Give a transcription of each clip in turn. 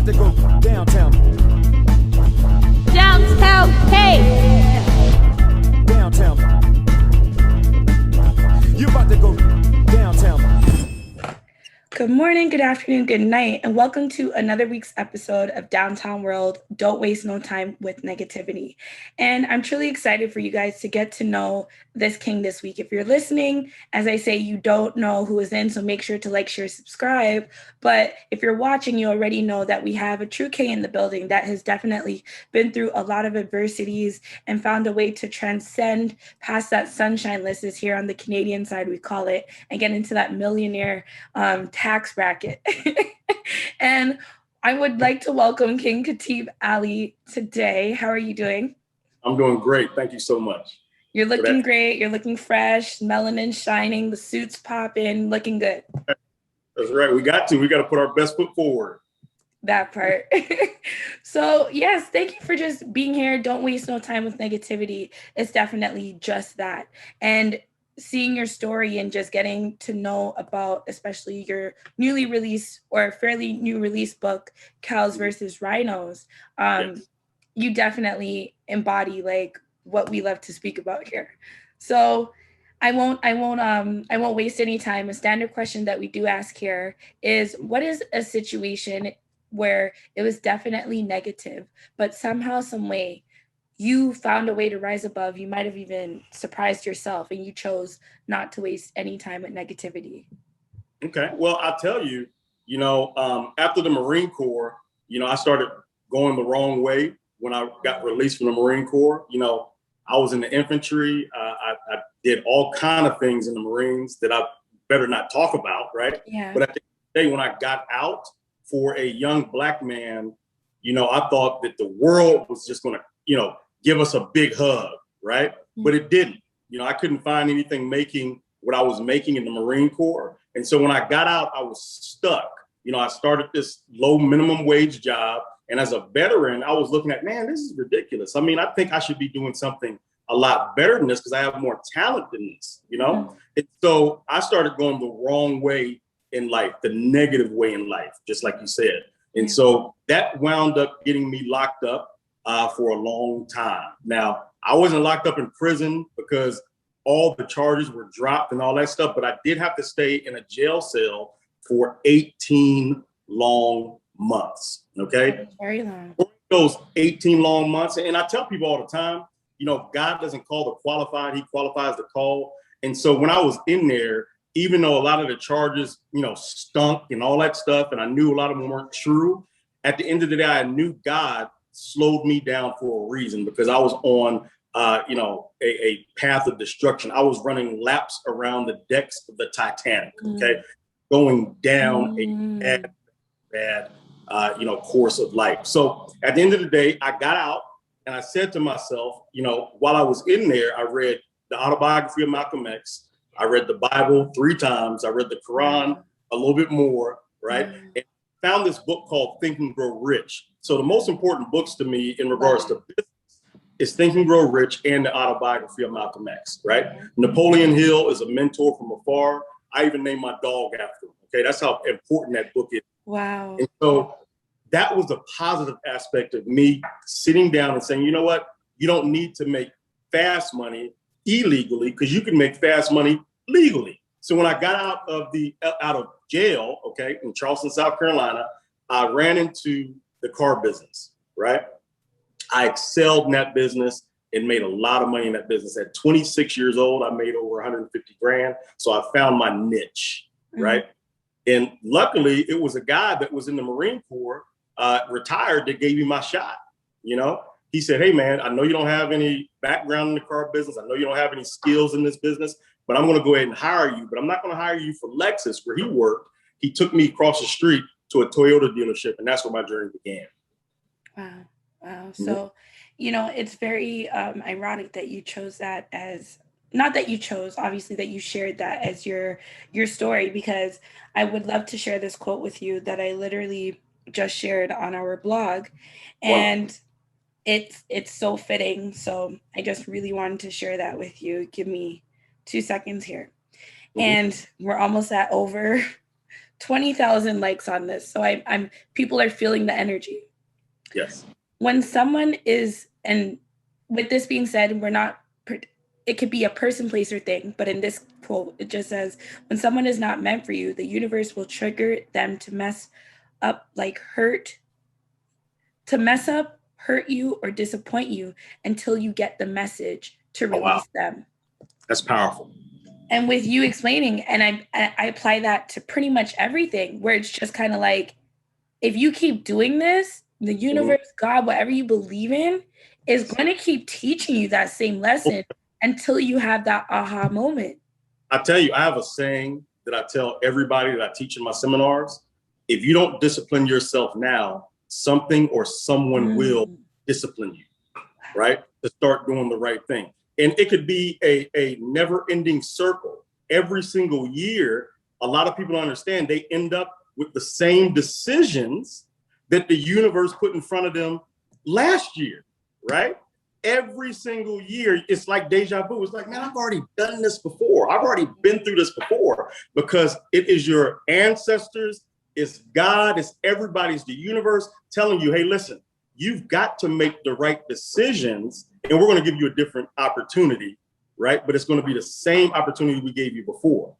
about to go downtown. Downtown, hey! Downtown. You about to go downtown. Good morning, good afternoon, good night, and welcome to another week's episode of Downtown World, Don't Waste No Time with Negativity. And I'm truly excited for you guys to get to know this king this week. If you're listening, as I say, you don't know who is in, so make sure to like, share, subscribe. But if you're watching, you already know that we have a true king in the building that has definitely been through a lot of adversities and found a way to transcend past that sunshine list, is here on the Canadian side, we call it, and get into that millionaire tax bracket. And I would like to welcome King Khatib Ali today. How are you doing? I'm doing great. Thank you so much. You're looking great. You're looking fresh, melanin shining, the suit's popping, looking good. That's right. We got to put our best foot forward. That part. So yes, thank you for just being here. Don't waste no time with negativity. It's definitely just that. And seeing your story and just getting to know about, especially your newly released or fairly new release book, Cows versus Rhinos, Yes. you definitely embody like what we love to speak about here. So I won't waste any time. A standard question that we do ask here is, what is a situation where it was definitely negative, but somehow, some way, you found a way to rise above? You might have even surprised yourself and you chose not to waste any time with negativity. Okay. Well, I'll tell you, after the Marine Corps, I started going the wrong way when I got released from the Marine Corps. I was in the infantry. I did all kind of things in the Marines that I better not talk about, right? Yeah. But at the end of the day, when I got out, for a young Black man, I thought that the world was just going to, give us a big hug, right? Mm-hmm. But it didn't. I couldn't find anything making what I was making in the Marine Corps. And so when I got out, I was stuck. I started this low minimum wage job. And as a veteran, I was looking at, man, this is ridiculous. I mean, I think I should be doing something a lot better than this because I have more talent than this, Mm-hmm. And so I started going the wrong way in life, the negative way in life, just like you said. And so that wound up getting me locked up for a long time. Now, I wasn't locked up in prison because all the charges were dropped and all that stuff, but I did have to stay in a jail cell for 18 long months, okay? Very long. Those 18 long months, and I tell people all the time, God doesn't call the qualified, he qualifies the call. And so when I was in there, even though a lot of the charges, stunk and all that stuff, and I knew a lot of them weren't true, at the end of the day, I knew God slowed me down for a reason because I was on, a path of destruction. I was running laps around the decks of the Titanic, okay, going down a bad, course of life. So at the end of the day, I got out and I said to myself, while I was in there, I read the autobiography of Malcolm X. I read the Bible 3 times. I read the Quran a little bit more, right? And found this book called Think and Grow Rich. So the most important books to me in regards to business is Think and Grow Rich and the autobiography of Malcolm X, right? Napoleon Hill is a mentor from afar. I even named my dog after him, okay? That's how important that book is. Wow. And so that was the positive aspect of me sitting down and saying, you know what? You don't need to make fast money illegally because you can make fast money legally. So when I got out of jail, okay, in Charleston, South Carolina, I ran into the car business, right? I excelled in that business and made a lot of money in that business. At 26 years old, I made over 150 grand. So I found my niche, right? And luckily, it was a guy that was in the Marine Corps, retired, that gave me my shot, He said, hey, man, I know you don't have any background in the car business. I know you don't have any skills in this business, but I'm going to go ahead and hire you. But I'm not going to hire you for Lexus, where he worked. He took me across the street to a Toyota dealership, and that's where my journey began. Wow. So, it's very ironic that you chose that as, not that you chose, obviously, that you shared that as your story, because I would love to share this quote with you that I literally just shared on our blog. And it's so fitting. So I just really wanted to share that with you. Give me 2 seconds here. And we're almost at over 20,000 likes on this. So I'm people are feeling the energy. Yes. When someone is, and with this being said, it could be a person, place, or thing, but in this quote, it just says, when someone is not meant for you, the universe will trigger them to mess up, hurt you, or disappoint you until you get the message to release them. That's powerful. And with you explaining, and I apply that to pretty much everything, where it's just kind of like, if you keep doing this, the universe, God, whatever you believe in, is going to keep teaching you that same lesson until you have that aha moment. I tell you, I have a saying that I tell everybody that I teach in my seminars. If you don't discipline yourself now, something or someone will discipline you, right? To start doing the right thing. And it could be a never-ending circle. Every single year, a lot of people don't understand, they end up with the same decisions that the universe put in front of them last year, right? Every single year, it's like deja vu. It's like, man, I've already done this before. I've already been through this before, because it is your ancestors, it's God, it's everybody's the universe telling you, hey, listen, you've got to make the right decisions, and we're going to give you a different opportunity, right? But it's going to be the same opportunity we gave you before.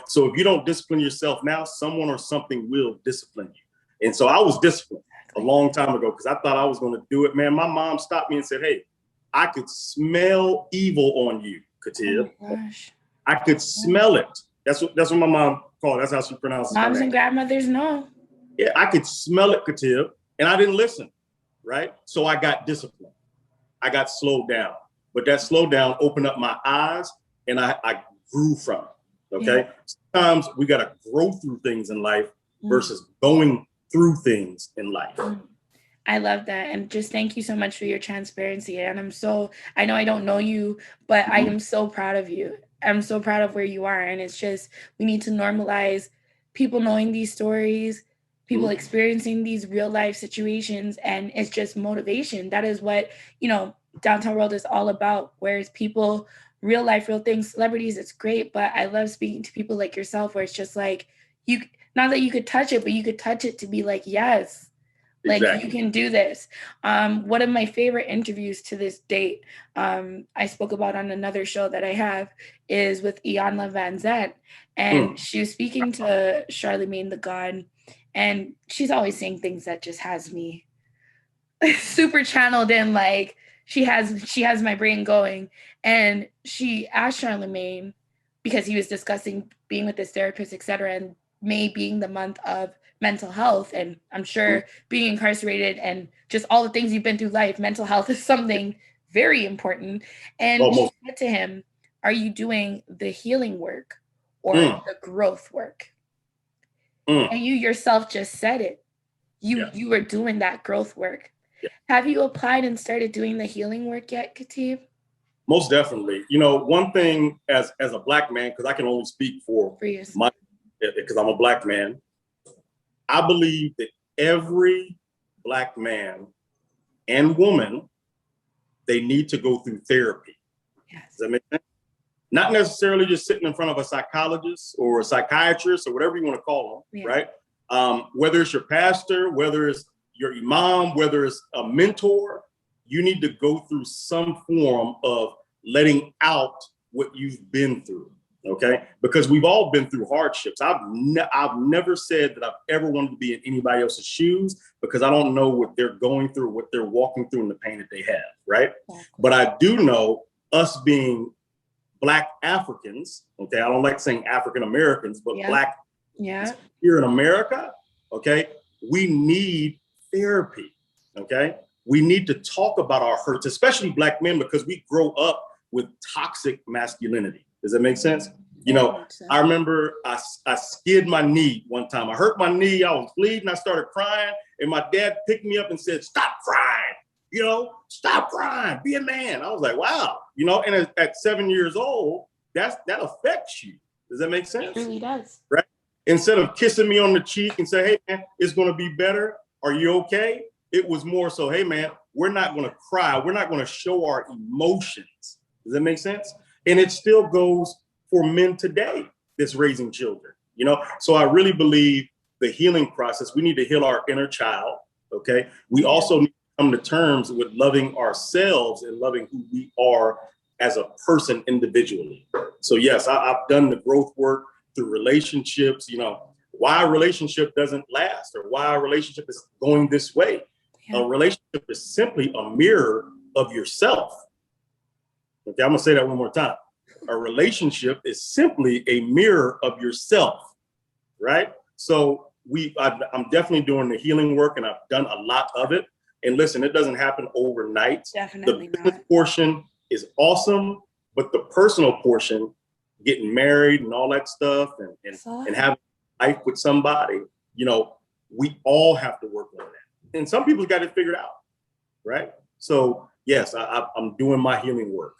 So if you don't discipline yourself now, someone or something will discipline you. And so I was disciplined a long time ago because I thought I was going to do it. Man, my mom stopped me and said, hey, I could smell evil on you, Khatib. Oh my gosh. I could smell it. That's what my mom called it. That's how she pronounces it. Moms and grandmothers know. Yeah, I could smell it, Khatib, and I didn't listen, right? So I got disciplined. I got slowed down. But that slowdown opened up my eyes, and I grew from it. Okay. Yeah. Sometimes we got to grow through things in life versus going through things in life. I love that. And just thank you so much for your transparency. And I know I don't know you, but I am so proud of you. I'm so proud of where you are. And it's just, we need to normalize people knowing these stories, people experiencing these real life situations. And it's just motivation. That is what, Downtown World is all about. Whereas people, real life, real things, celebrities, it's great. But I love speaking to people like yourself, where it's just like, not that you could touch it, but you could touch it to be like, yes, like you can do this. One of my favorite interviews to this date, I spoke about on another show that I have, is with Iyanla Vanzant. And she was speaking to Charlemagne the God. And she's always saying things that just has me super channeled in, like, she has my brain going. And she asked Charlemagne, because he was discussing being with his therapist, etc., and May being the month of mental health, and I'm sure being incarcerated and just all the things you've been through life, mental health is something very important. And she said to him, are you doing the healing work or the growth work? And you yourself just said it. You were doing that growth work. Have you applied and started doing the healing work yet, Khatib? Most definitely. One thing as a Black man, because I can only speak for my, because I'm a Black man, I believe that every Black man and woman, they need to go through therapy. Yes. Does that make sense? Not necessarily just sitting in front of a psychologist or a psychiatrist or whatever you want to call them, right? Whether it's your pastor, whether it's your imam, whether it's a mentor, you need to go through some form of letting out what you've been through, okay? Because we've all been through hardships. I've never said that I've ever wanted to be in anybody else's shoes, because I don't know what they're going through, what they're walking through, and the pain that they have, right? But I do know, us being Black Africans, okay? I don't like saying African Americans, but Black here in America, okay? We need therapy, okay? We need to talk about our hurts, especially Black men, because we grow up with toxic masculinity. Does that make sense? I remember I skid my knee one time. I hurt my knee, I was bleeding, I started crying, and my dad picked me up and said, stop crying, stop crying, be a man. I was like, wow, and at 7 years old, that affects you. Does that make sense? It really does. Right? Instead of kissing me on the cheek and say, hey man, it's gonna be better, are you okay? It was more so, hey man, we're not gonna cry, we're not gonna show our emotions. Does that make sense? And it still goes for men today that's raising children. So I really believe the healing process, we need to heal our inner child. Okay. We also need to come to terms with loving ourselves and loving who we are as a person individually. So yes, I've done the growth work through relationships, why a relationship doesn't last or why a relationship is going this way. Yeah. A relationship is simply a mirror of yourself. Okay, I'm gonna say that one more time. A relationship is simply a mirror of yourself, right? So I'm definitely doing the healing work, and I've done a lot of it. And listen, it doesn't happen overnight. Definitely the business not. portion is awesome, but the personal portion, getting married and all that stuff, and having life with somebody, we all have to work on that. And some people got it figured out, right? So yes, I'm doing my healing work,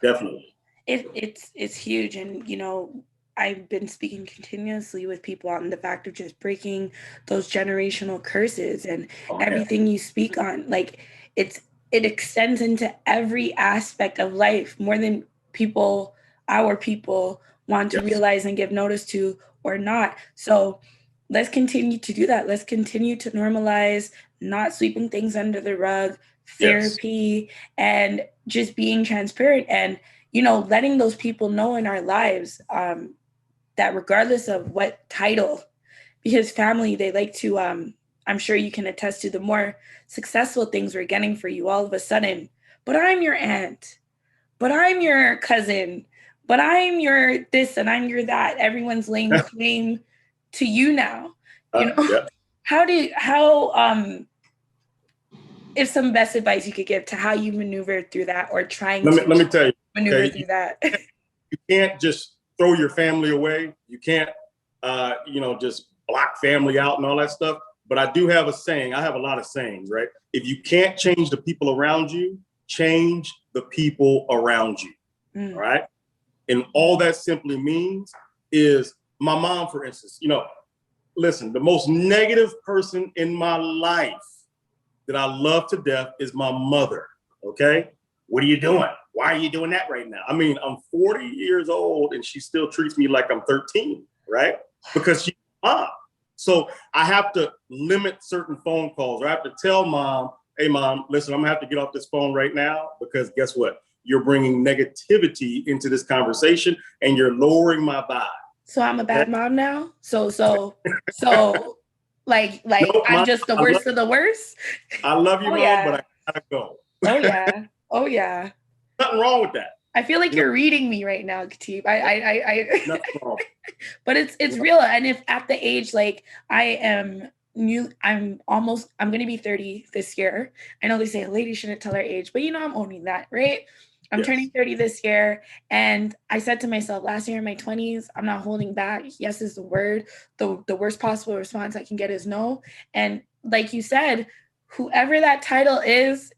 definitely. It's huge, and I've been speaking continuously with people on the fact of just breaking those generational curses and everything you speak on. Like it extends into every aspect of life more than our people want to realize and give notice to or not. So let's continue to do that. Let's continue to normalize not sweeping things under the rug, therapy, and just being transparent and, letting those people know in our lives that regardless of what title, because family, they like to, I'm sure you can attest to the more successful things we're getting for you all of a sudden, but I'm your aunt, but I'm your cousin, but I'm your this and I'm your that. Everyone's laying claim to you now. If some best advice you could give to how you maneuver through that or trying let me tell you, maneuver through that. You can't just throw your family away. You can't, just block family out and all that stuff. But I do have a saying. I have a lot of sayings, right? If you can't change the people around you, change the people around you. All right. And all that simply means is my mom, for instance, listen, the most negative person in my life that I love to death is my mother. Okay. What are you doing? Why are you doing that right now? I mean, I'm 40 years old and she still treats me like I'm 13, right? Because she's mom. So I have to limit certain phone calls, or I have to tell mom, hey, mom, listen, I'm gonna have to get off this phone right now because guess what? You're bringing negativity into this conversation and you're lowering my vibe. So I'm a bad mom now? So like nope, I'm just the worst of the worst? I love you, Mom, but I gotta go. Oh, yeah. Nothing wrong with that. I feel like you're reading me right now, Khatib. Nothing wrong. But it's real. And if at the age, like I am new, I'm going to be 30 this year. I know they say a lady shouldn't tell her age, but I'm owning that, right? I'm turning 30 this year. And I said to myself last year in my 20s, I'm not holding back. Yes is the word. The worst possible response I can get is no. And like you said, whoever that title is,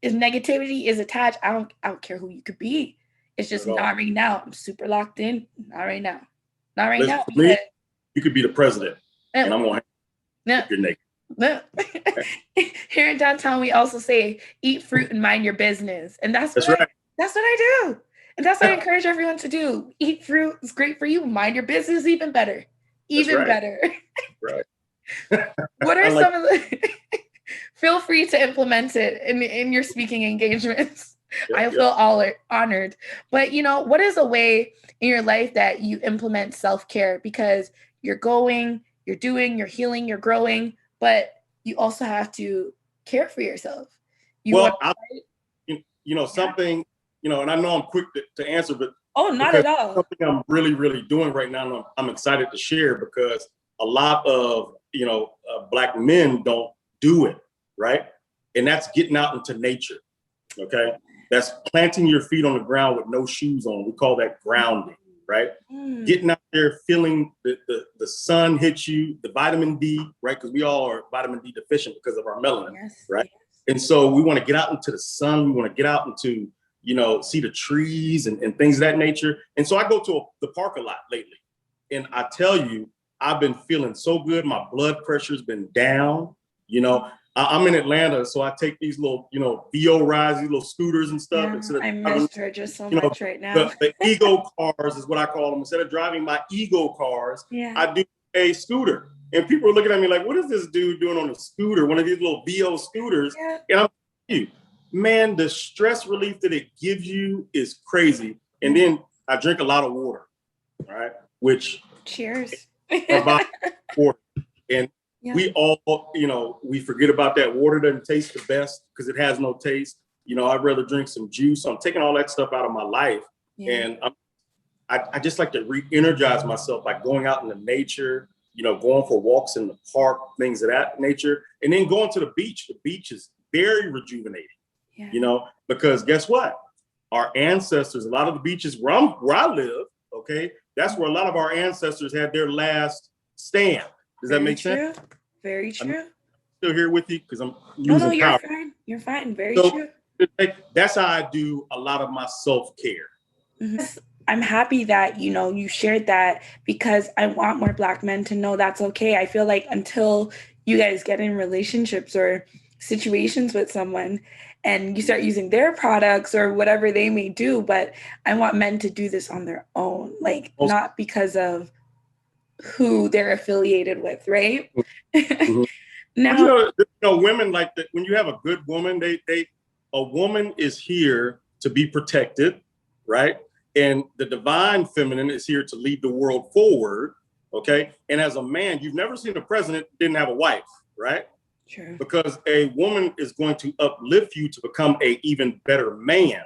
if negativity is attached, I don't care who you could be. It's just not right now. I'm super locked in. Not right now. Not right now. Me, you could be the president, and I'm going to have your naked. Here in downtown, we also say, eat fruit and mind your business. And that's what I do. And that's what I encourage everyone to do. Eat fruit. It's great for you. Mind your business even better. Better. Right. What are some of the... Feel free to implement it in your speaking engagements. I feel honored. But, what is a way in your life that you implement self-care? Because you're doing, you're healing, you're growing, but you also have to care for yourself. Something, and I know I'm quick to answer, but not at all. Something I'm really, really doing right now, and I'm excited to share because a lot of, Black men don't do it, right? And that's getting out into nature, okay? That's planting your feet on the ground with no shoes on. We call that grounding, right? Getting out there, feeling the sun hit you, the vitamin D, right? Because we all are vitamin D deficient because of our melanin, right? Yes. And so we want to get out into the sun. We want to get out into, see the trees and things of that nature. And so I go to the park a lot lately. And I tell you, I've been feeling so good. My blood pressure's been down. I'm in Atlanta, so I take these little, VO rides, these little scooters and stuff. Yeah, Instead of I driving, miss her just so much right now. the ego cars is what I call them. Instead of driving my ego cars, Yeah. I do a scooter. And people are looking at me like, what is this dude doing on a scooter? One of these little VO scooters. Yeah. And I'm telling you, man, the stress relief that it gives you is crazy. And then I drink a lot of water, right? Which cheers. our body water. And Yeah. we all, we forget about that. Water doesn't taste the best because it has no taste. I'd rather drink some juice. So I'm taking all that stuff out of my life. Yeah. And I just like to re-energize myself by going out in the nature, going for walks in the park, things of that nature, and then going to the beach. The beach is very rejuvenating, because guess what? Our ancestors, a lot of the beaches where I live, okay, that's where a lot of our ancestors had their last stand. Does that make sense? Very true. I'm still here with you because I'm losing you're power. fine. You're fine. Very true. That's how I do a lot of my self-care. Mm-hmm. I'm happy that, you shared that because I want more Black men to know that's okay. I feel like until you guys get in relationships or situations with someone and you start using their products or whatever they may do, but I want men to do this on their own, like not because of who they're affiliated with, right? Mm-hmm. Now, women like that. When you have a good woman, a woman is here to be protected, right? And the divine feminine is here to lead the world forward, okay? And as a man, you've never seen a president didn't have a wife, right? True. Because a woman is going to uplift you to become an even better man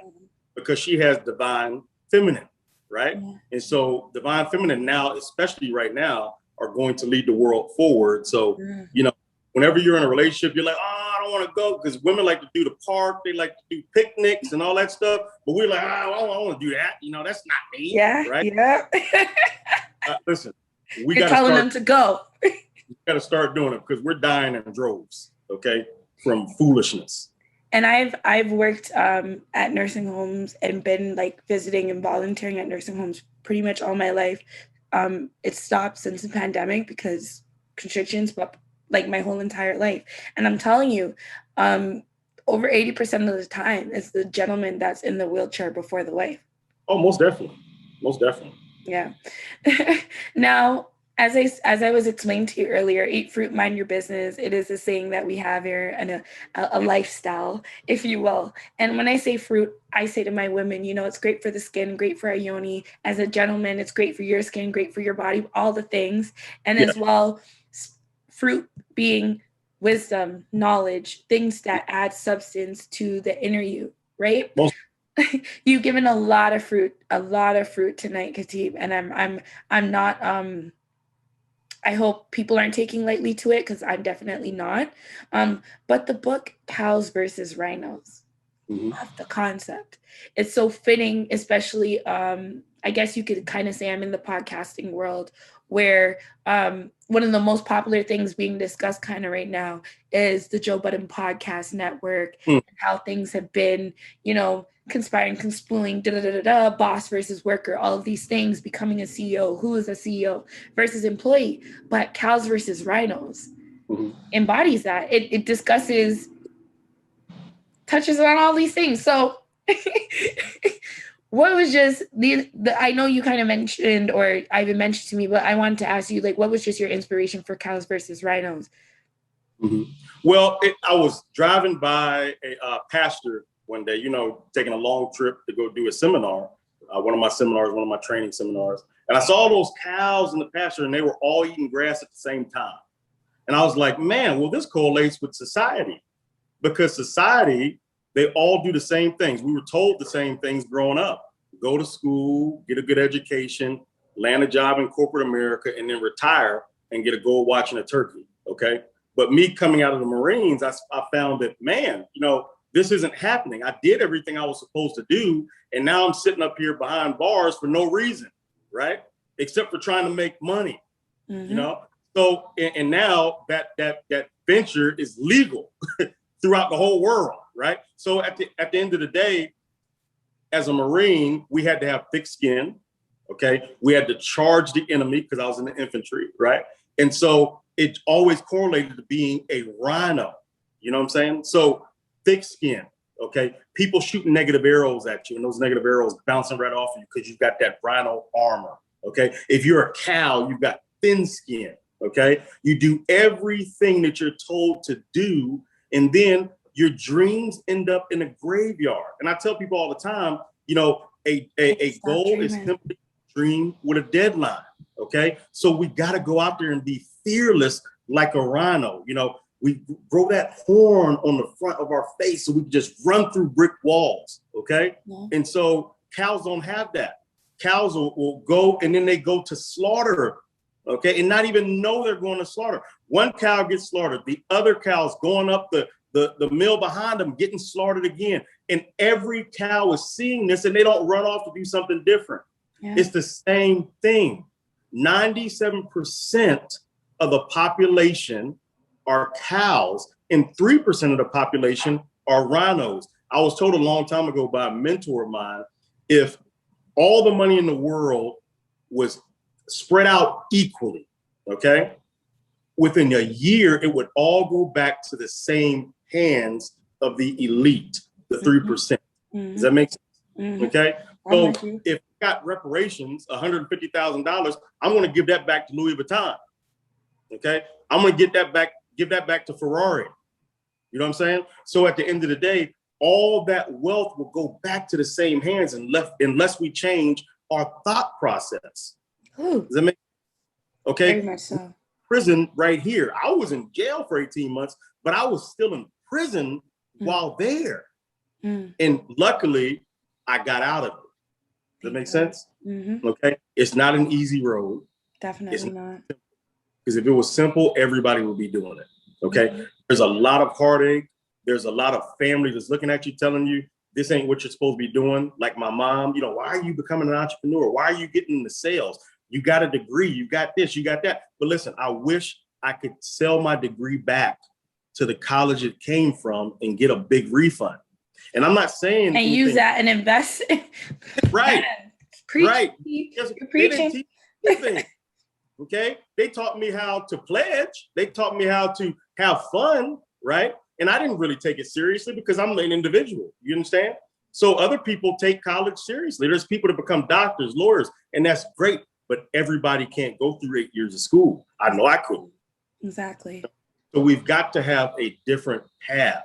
because she has divine feminine, right? Yeah. And so divine feminine now, especially right now, are going to lead the world forward. So, whenever you're in a relationship, you're like, I don't want to go, because women like to do the park, they like to do picnics and all that stuff. But we're like, I don't want to do that. That's not me. Yeah. Right. Yeah. Listen, you're telling them to go. We got to start doing it because we're dying in droves. Okay. From foolishness. And I've worked at nursing homes and been visiting and volunteering at nursing homes pretty much all my life. It stopped since the pandemic because constrictions, but my whole entire life. And I'm telling you, over 80% of the time, it's the gentleman that's in the wheelchair before the wife. Oh, most definitely. Most definitely. Yeah. Now, as I was explaining to you earlier, eat fruit, mind your business. It is a saying that we have here and a lifestyle, if you will. And when I say fruit, I say to my women, it's great for the skin, great for our yoni. As a gentleman, it's great for your skin, great for your body, all the things. And as well, fruit being wisdom, knowledge, things that add substance to the inner you, right? You've given a lot of fruit tonight, Khatib, and I'm not. I hope people aren't taking lightly to it because I'm definitely not. But the book Cows versus Rhinos, love the concept. It's so fitting, especially. I guess you could kind of say I'm in the podcasting world where one of the most popular things being discussed kind of right now is the Joe Budden Podcast Network and how things have been, conspiring, conspooling, boss versus worker, all of these things, becoming a CEO, who is a CEO versus employee. But Cows versus Rhinos embodies that. It discusses, touches on all these things. So what was just I know you kind of mentioned, or Ivan mentioned to me, but I wanted to ask you, what was just your inspiration for Cows versus Rhinos? Well, I was driving by a pastor one day, taking a long trip to go do a seminar, one of my training seminars. And I saw those cows in the pasture and they were all eating grass at the same time. And I was like, man, well, this correlates with society, because society, they all do the same things. We were told the same things growing up. Go to school, get a good education, land a job in corporate America, and then retire and get a gold watch and a turkey, okay? But me coming out of the Marines, I found that, man, this isn't happening. I did everything I was supposed to do, and now I'm sitting up here behind bars for no reason, right? Except for trying to make money, So, and now that venture is legal throughout the whole world. Right. So at the end of the day, as a Marine, we had to have thick skin. OK, we had to charge the enemy because I was in the infantry. Right. And so it always correlated to being a rhino, You know what I'm saying? So thick skin, okay? People shooting negative arrows at you, and those negative arrows bouncing right off of you because you've got that rhino armor, okay? If you're a cow, you've got thin skin, okay? You do everything that you're told to do, and then your dreams end up in a graveyard. And I tell people all the time, you know, a goal is simply a dream with a deadline, okay? So we gotta go out there and be fearless like a rhino. You know, we grow that horn on the front of our face so we can just run through brick walls, okay? Yeah. And so cows don't have that. Cows will go and then they go to slaughter, okay? And not even know they're going to slaughter. One cow gets slaughtered, the other cow's going up the mill behind them, getting slaughtered again. And every cow is seeing this and they don't run off to do something different. Yeah. It's the same thing. 97% of the population are cows and 3% of the population are rhinos. I was told a long time ago by a mentor of mine, if all the money in the world was spread out equally, okay, within a year, it would all go back to the same hands of the elite, the 3%. Mm-hmm. Does that make sense? Mm-hmm. Okay. So if I got reparations, $150,000, I'm going to give that back to Louis Vuitton. Okay. I'm going to give that back to Ferrari. You know what I'm saying? So at the end of the day, all that wealth will go back to the same hands unless we change our thought process. Ooh. Does that make sense? Okay. Very much so. Prison right here. I was in jail for 18 months, but I was still in prison while there. And luckily, I got out of it. Does that make sense? Mm-hmm. Okay. It's not an easy road. Definitely not. Because if it was simple, everybody would be doing it. Okay. Mm-hmm. There's a lot of heartache. There's a lot of family that's looking at you, telling you this ain't what you're supposed to be doing. Like my mom, you know, why are you becoming an entrepreneur? Why are you getting into sales? You got a degree, you got this, you got that. But listen, I wish I could sell my degree back to the college it came from and get a big refund. And I'm not saying and use that and invest. Right. Right. You're preaching. Okay. They taught me how to pledge. They taught me how to have fun. Right. And I didn't really take it seriously because I'm an individual. You understand? So other people take college seriously. There's people that become doctors, lawyers, and that's great. But everybody can't go through 8 years of school. I know I couldn't. Exactly. So we've got to have a different path.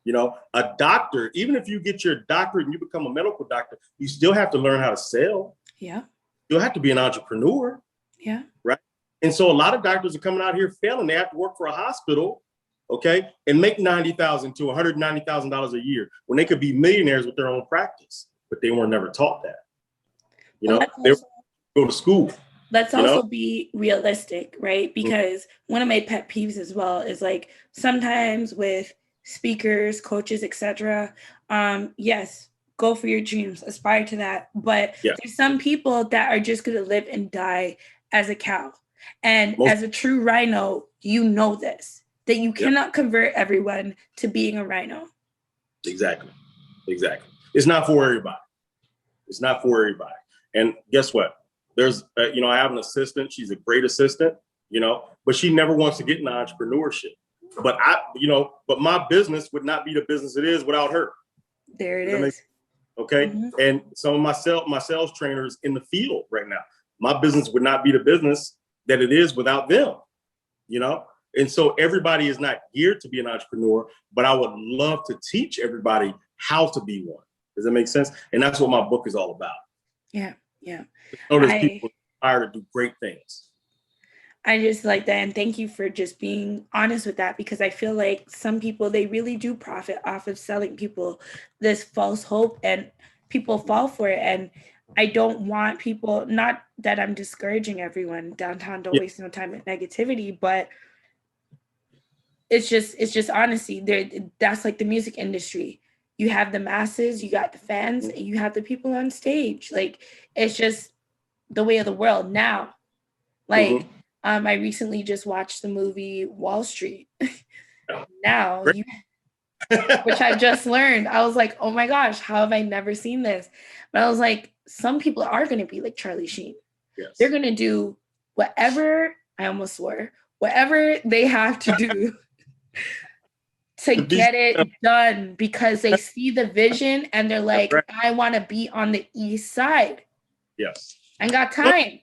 You know, a doctor, even if you get your doctorate and you become a medical doctor, you still have to learn how to sell. Yeah. You'll have to be an entrepreneur. Yeah. Right. And so a lot of doctors are coming out here failing. They have to work for a hospital, okay, and make $90,000 to $190,000 a year when they could be millionaires with their own practice, but they were never taught that. You know, they go to school. Let's also be realistic, right? Because one of my pet peeves as well is like sometimes with speakers, coaches, etc. Yes, go for your dreams, aspire to that. But there's some people that are just going to live and die as a cow. And as a true rhino, you know this, that you cannot convert everyone to being a rhino. Exactly. It's not for everybody. And guess what? There's, I have an assistant. She's a great assistant, but she never wants to get into entrepreneurship. But but my business would not be the business it is without her. There it is. Okay. Mm-hmm. And some of my sales trainers in the field right now, my business would not be the business that it is without them, And so everybody is not geared to be an entrepreneur, but I would love to teach everybody how to be one. Does that make sense? And that's what my book is all about. Yeah. Yeah. There's people inspired to do great things. I just like that. And thank you for just being honest with that, because I feel like some people, they really do profit off of selling people this false hope and people fall for it. And I don't want people, not that I'm discouraging everyone downtown, don't waste no time with negativity, but it's just honesty. That's like the music industry. You have the masses, you got the fans, and you have the people on stage. Like, it's just the way of the world now. Like, I recently just watched the movie Wall Street. Now, which I just learned. I was like, oh my gosh, how have I never seen this? But I was like, some people are going to be like Charlie Sheen. Yes. They're going to do whatever, I almost swore, whatever they have to do to get it done because they see the vision and they're like, right. I want to be on the east side. Yes. I got time.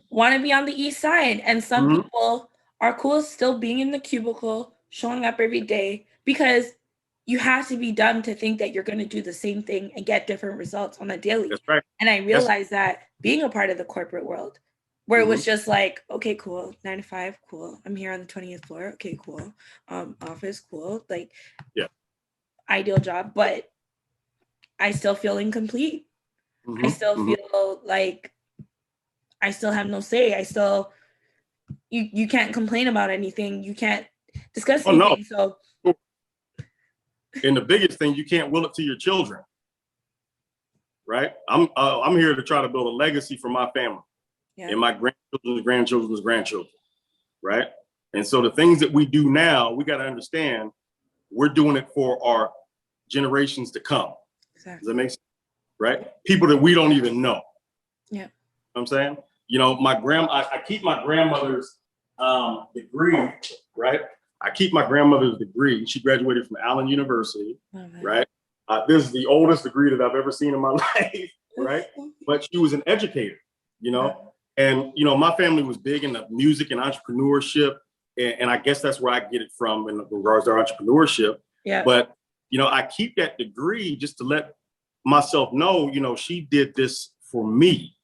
Want to be on the east side. And some people are cool still being in the cubicle, showing up every day, because you have to be dumb to think that you're going to do the same thing and get different results on a daily. That's right. And I realized that being a part of the corporate world, where it was just like, okay, cool, 9 to 5, cool. I'm here on the 20th floor. Okay, cool. Office, cool. Like, ideal job, but I still feel incomplete. I still feel like I still have no say. I still, you can't complain about anything. You can't discuss anything. No. So, and the biggest thing, you can't will it to your children, right? I'm here to try to build a legacy for my family and my grandchildren's grandchildren, right? And so the things that we do now, we got to understand we're doing it for our generations to come. Exactly. Does that make sense? Right? People that we don't even know. Yeah. You know what I'm saying? You know, I keep my grandmother's degree, right? I keep my grandmother's degree. She graduated from Allen University, right? This is the oldest degree that I've ever seen in my life, right? But she was an educator, you know? And, you know, my family was big into music and entrepreneurship. And I guess that's where I get it from in regards to entrepreneurship. Yeah. But, you know, I keep that degree just to let myself know, you know, she did this for me.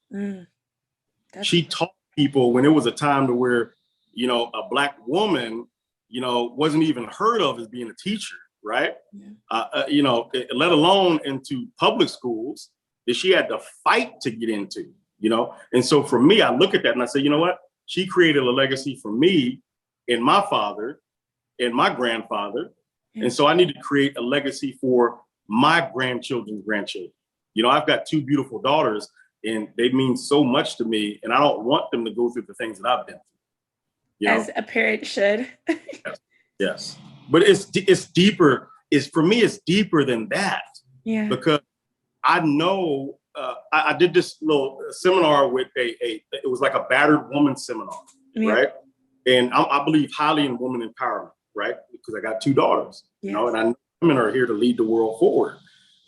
She taught people when it was a time to where, you know, a Black woman, you know, wasn't even heard of as being a teacher, right? You know, let alone into public schools that she had to fight to get into, you know? And so for me, I look at that and I say, you know what? She created a legacy for me and my father and my grandfather. And so I need to create a legacy for my grandchildren's grandchildren. You know, I've got 2 beautiful daughters and they mean so much to me. And I don't want them to go through the things that I've been through. You know? As a parent should. Yes. But it's deeper. For me, it's deeper than that. Yeah. Because I know I did this little seminar with it was like a battered woman seminar, right? And I believe highly in woman empowerment, right? Because I got 2 daughters, you know, and I know women are here to lead the world forward.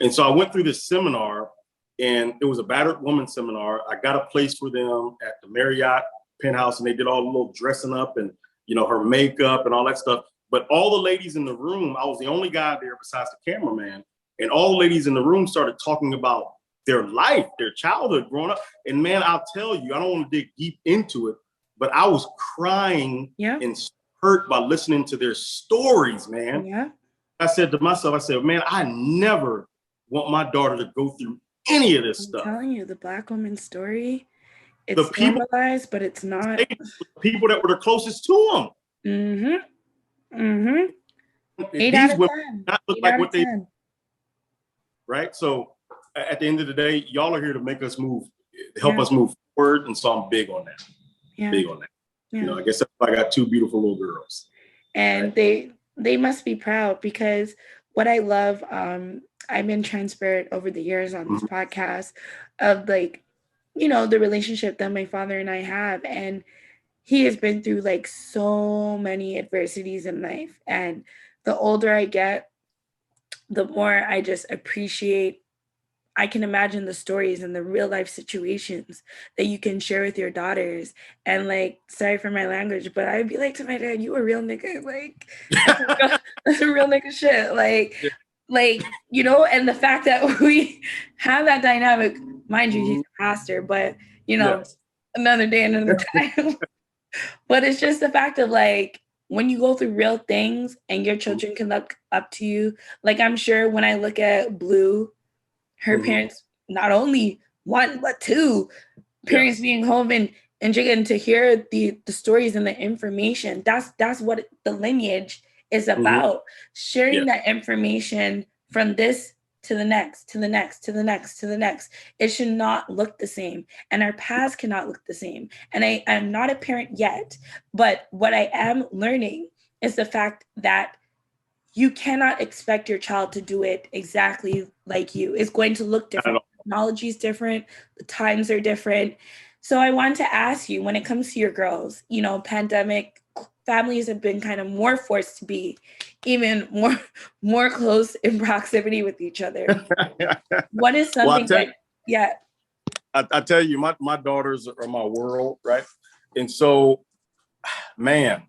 And so I went through this seminar and it was a battered woman seminar. I got a place for them at the Marriott penthouse and they did all the little dressing up and, you know, her makeup and all that stuff. But all the ladies in the room, I was the only guy there besides the cameraman. And all the ladies in the room started talking about their life, their childhood growing up. And man, I'll tell you, I don't want to dig deep into it, but I was crying and hurt by listening to their stories, man. Yeah. I said to myself, I said, man, I never want my daughter to go through any of this stuff. I'm telling you, the Black woman story, it's normalized, but it's not. The people that were the closest to them. 8 out of 10. Not look like what they, right? So at the end of the day, y'all are here to make us move, help us move forward. And so I'm big on that. Big on that. You know, I guess that's why I got 2 beautiful little girls. And they must be proud because what I love, I've been transparent over the years on this podcast of like, you know, the relationship that my father and I have. And he has been through like so many adversities in life. And the older I get, the more I just appreciate. I can imagine the stories and the real life situations that you can share with your daughters. And like, sorry for my language, but I'd be like to my dad, you a real nigga. Like, that's a real nigga shit. Like, you know, and the fact that we have that dynamic, mind you, he's a pastor, but you know, another day, another time. But it's just the fact of like, when you go through real things and your children can look up to you, like I'm sure when I look at Blue, her parents, not only 1, but 2 parents being home and getting to hear the stories and the information. That's what the lineage is about. Sharing that information from this to the next, to the next, to the next, to the next. It should not look the same. And our paths cannot look the same. And I'm not a parent yet, but what I am learning is the fact that you cannot expect your child to do it exactly like you. It's going to look different. Technology is different. The times are different. So I want to ask you, when it comes to your girls, you know, pandemic, families have been kind of more forced to be even more close in proximity with each other. What is something I tell you, my daughters are my world, right? And so, man.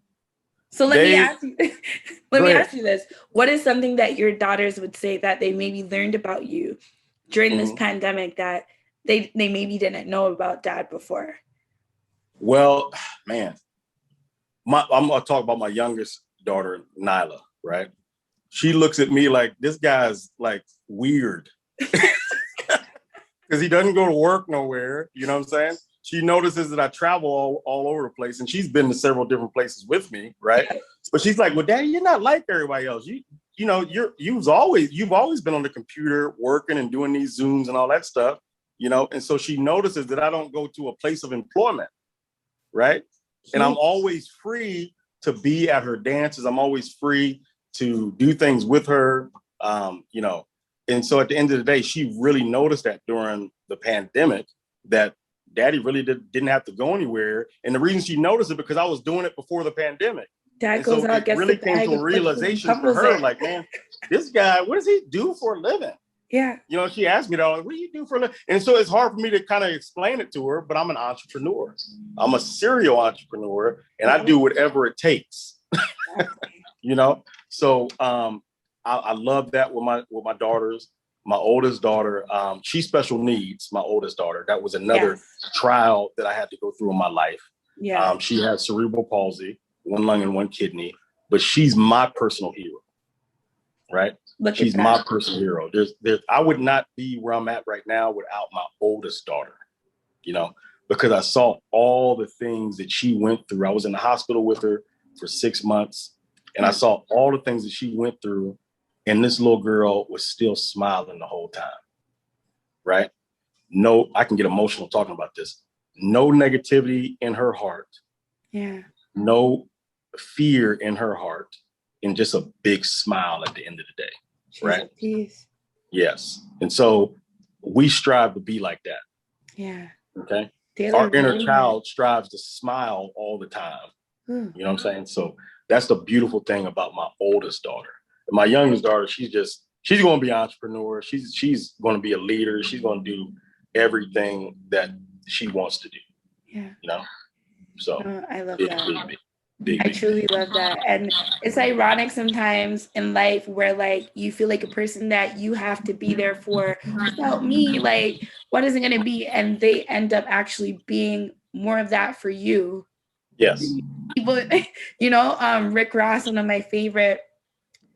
So let me ask you this. What is something that your daughters would say that they maybe learned about you during this pandemic that they maybe didn't know about Dad before? Well, man, I'm gonna talk about my youngest daughter, Nyla, right? She looks at me like this guy's like weird. Because he doesn't go to work nowhere, you know what I'm saying? She notices that I travel all over the place, and she's been to several different places with me, right? But she's like, "Well, Daddy, you're not like everybody else. You've always been on the computer working and doing these Zooms and all that stuff, you know." And so she notices that I don't go to a place of employment, right? And I'm always free to be at her dances. I'm always free to do things with her, you know. And so at the end of the day, she really noticed that during the pandemic that Daddy really didn't have to go anywhere. And the reason she noticed it because I was doing it before the pandemic. Dad and goes out, gets really came to a realization for her, like, man, this guy, what does he do for a living? Yeah. You know, she asked me, what do you do for a living? And so it's hard for me to kind of explain it to her, but I'm an entrepreneur. I'm a serial entrepreneur, and I do whatever it takes. You know, so I love that with my daughters. My oldest daughter, she's special needs. My oldest daughter, that was another trial that I had to go through in my life. Yeah, she has cerebral palsy, one lung and one kidney, but she's my personal hero, right? She's my personal hero. I would not be where I'm at right now without my oldest daughter, you know, because I saw all the things that she went through. I was in the hospital with her for 6 months, and I saw all the things that she went through. And this little girl was still smiling the whole time, right? No, I can get emotional talking about this. No negativity in her heart. Yeah. No fear in her heart, and just a big smile at the end of the day, right? Peace. Yes. And so we strive to be like that. Yeah. Okay. Our inner child strives to smile all the time. You know what I'm saying? So that's the beautiful thing about my oldest daughter. My youngest daughter, she's going to be an entrepreneur. She's going to be a leader. She's going to do everything that she wants to do. Yeah. You know? So I love that. Big. I truly love that. And it's ironic sometimes in life where like you feel like a person that you have to be there for. Without me, like, what is it going to be? And they end up actually being more of that for you. Yes. People, you know, Rick Ross, one of my favorite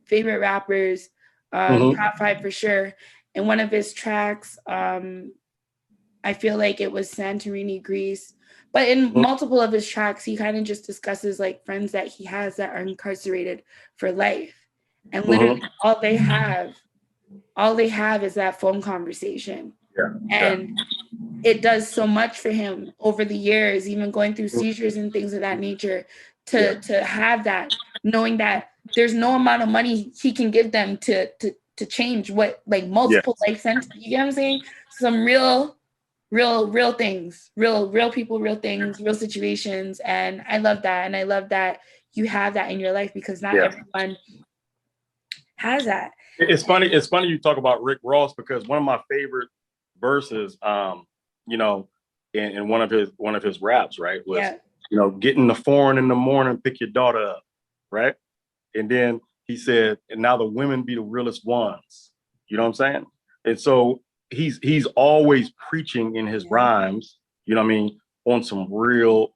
rappers, top 5 for sure. And one of his tracks, I feel like it was Santorini, Greece. But in multiple of his tracks, he kind of just discusses like friends that he has that are incarcerated for life. And literally all they have is that phone conversation. Yeah. And it does so much for him over the years, even going through seizures and things of that nature, to have that, knowing that there's no amount of money he can give them to change what, like, multiple life sentences. You get what I'm saying? Some real things, real people, real things, real situations. And I love that. And I love that you have that in your life, because not everyone has that. It's funny you talk about Rick Ross, because one of my favorite verses, you know, in one of his raps, right, was, you know, getting the foreign in the morning, pick your daughter up, right? And then he said, and now the women be the realest ones. You know what I'm saying? And so he's always preaching in his rhymes, you know what I mean, on some real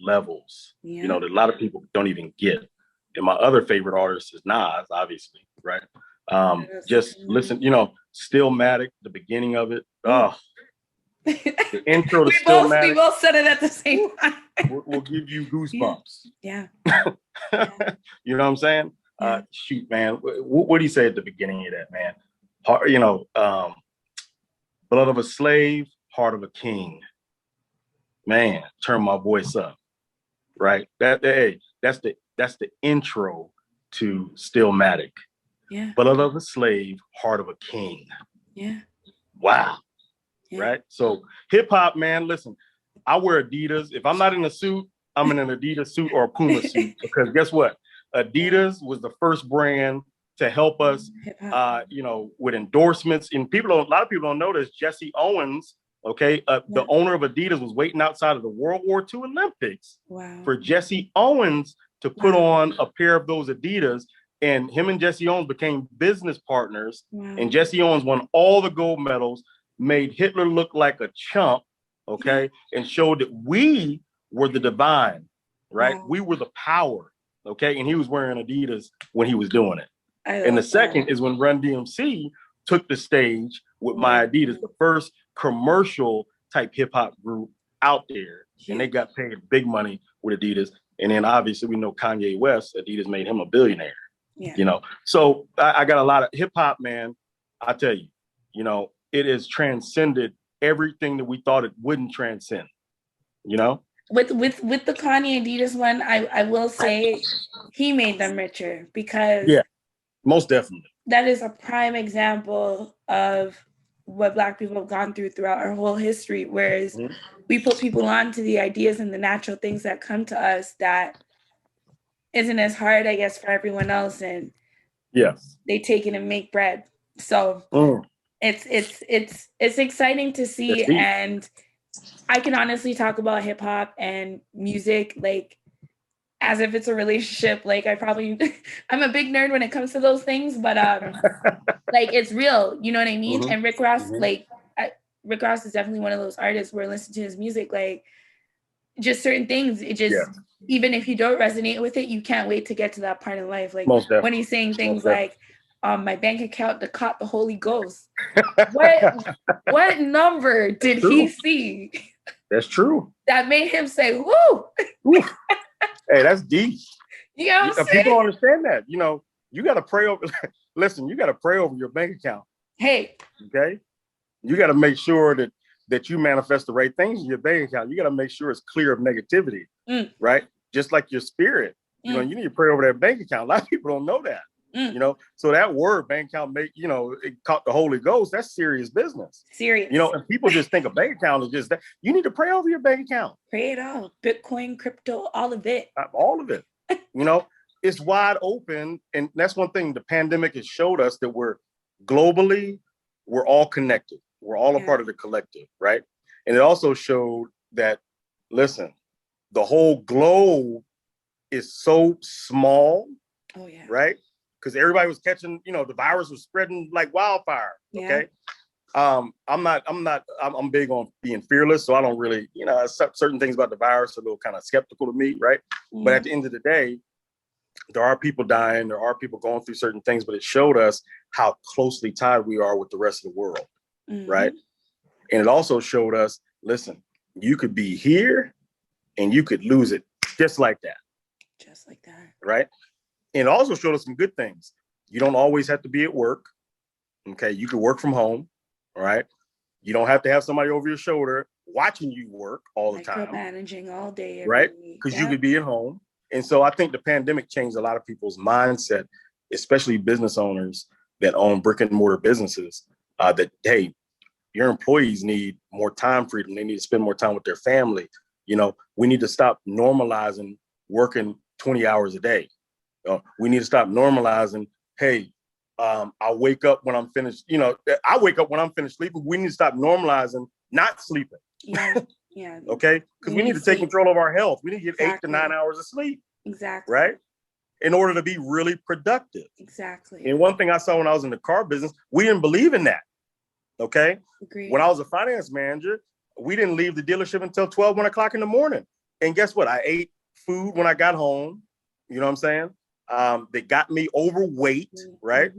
levels, you know, that a lot of people don't even get. And my other favorite artist is Nas, obviously, right? Just listen, you know, Stillmatic, the beginning of it. Oh, the intro to Stillmatic. We both said it at the same time. will give you goosebumps. Yeah. You know what I'm saying? Shoot, man. What do you say at the beginning of that, man? You know, blood of a slave, heart of a king. Man, turn my voice up. Right? That's the intro to Stillmatic. Yeah. Blood of a slave, heart of a king. Yeah. Wow. Yeah. Right? So hip hop, man, listen, I wear Adidas. If I'm not in a suit, I'm in an Adidas suit or a Puma suit, because guess what? Adidas was the first brand to help us, with endorsements. And a lot of people don't know this. Jesse Owens, the owner of Adidas, was waiting outside of the World War II Olympics for Jesse Owens to put on a pair of those Adidas. And him and Jesse Owens became business partners. And Jesse Owens won all the gold medals, made Hitler look like a chump, and showed that we were the divine, right? We were the power, and he was wearing Adidas when he was doing it. And the second is when Run DMC took the stage with My Adidas, the first commercial type hip hop group out there. And they got paid big money with Adidas. And then obviously we know Kanye West, Adidas made him a billionaire. So I got a lot of hip hop, man. I tell you, it has transcended everything that we thought it wouldn't transcend, With the Kanye Adidas one, I will say he made them richer, because most definitely. That is a prime example of what Black people have gone throughout our whole history, whereas we put people on to the ideas and the natural things that come to us that isn't as hard, I guess, for everyone else, and they take it and make bread. So it's exciting to see, and I can honestly talk about hip hop and music like as if it's a relationship. Like I'm a big nerd when it comes to those things, but like it's real, you know what I mean? And Rick Ross, Rick Ross is definitely one of those artists where listening to his music, like just certain things, it just even if you don't resonate with it, you can't wait to get to that part in life. Like when he's saying things like, my bank account that caught the Holy Ghost. What number did he see? That's true. That made him say, woo. Hey, that's deep. You know what I'm saying? People don't understand that. You got to pray over, listen, you got to pray over your bank account. Hey. Okay? You got to make sure that you manifest the right things in your bank account. You got to make sure it's clear of negativity, right? Just like your spirit. You need to pray over that bank account. A lot of people don't know that. So that word bank account, it caught the Holy Ghost. That's serious business. Serious. And people just think a bank account is just that. You need to pray over your bank account. Pray it all. Bitcoin, crypto, all of it. All of it. It's wide open. And that's one thing the pandemic has showed us, that we're all connected. We're all a part of the collective, right? And it also showed that, listen, the whole globe is so small, right? Because everybody was catching, the virus was spreading like wildfire. Okay. I'm big on being fearless. So I don't really, certain things about the virus are a little kind of skeptical to me. Right. But at the end of the day, there are people dying. There are people going through certain things, but it showed us how closely tied we are with the rest of the world. Right. And it also showed us, listen, you could be here and you could lose it just like that. Just like that. Right. And it also showed us some good things. You don't always have to be at work. Okay. You can work from home. All right. You don't have to have somebody over your shoulder watching you work all the time. Managing all day. Right. Because you could be at home. And so I think the pandemic changed a lot of people's mindset, especially business owners that own brick and mortar businesses, that, hey, your employees need more time freedom. They need to spend more time with their family. We need to stop normalizing working 20 hours a day. We need to stop normalizing, hey, I wake up when I'm finished. I wake up when I'm finished sleeping. We need to stop normalizing not sleeping. Yeah. Okay? Because we need to take control of our health. We need to get 8 to 9 hours of sleep. Exactly. Right? In order to be really productive. Exactly. And one thing I saw when I was in the car business, we didn't believe in that. Okay? Agreed. When I was a finance manager, we didn't leave the dealership until 1 o'clock in the morning. And guess what? I ate food when I got home. You know what I'm saying? They got me overweight, right?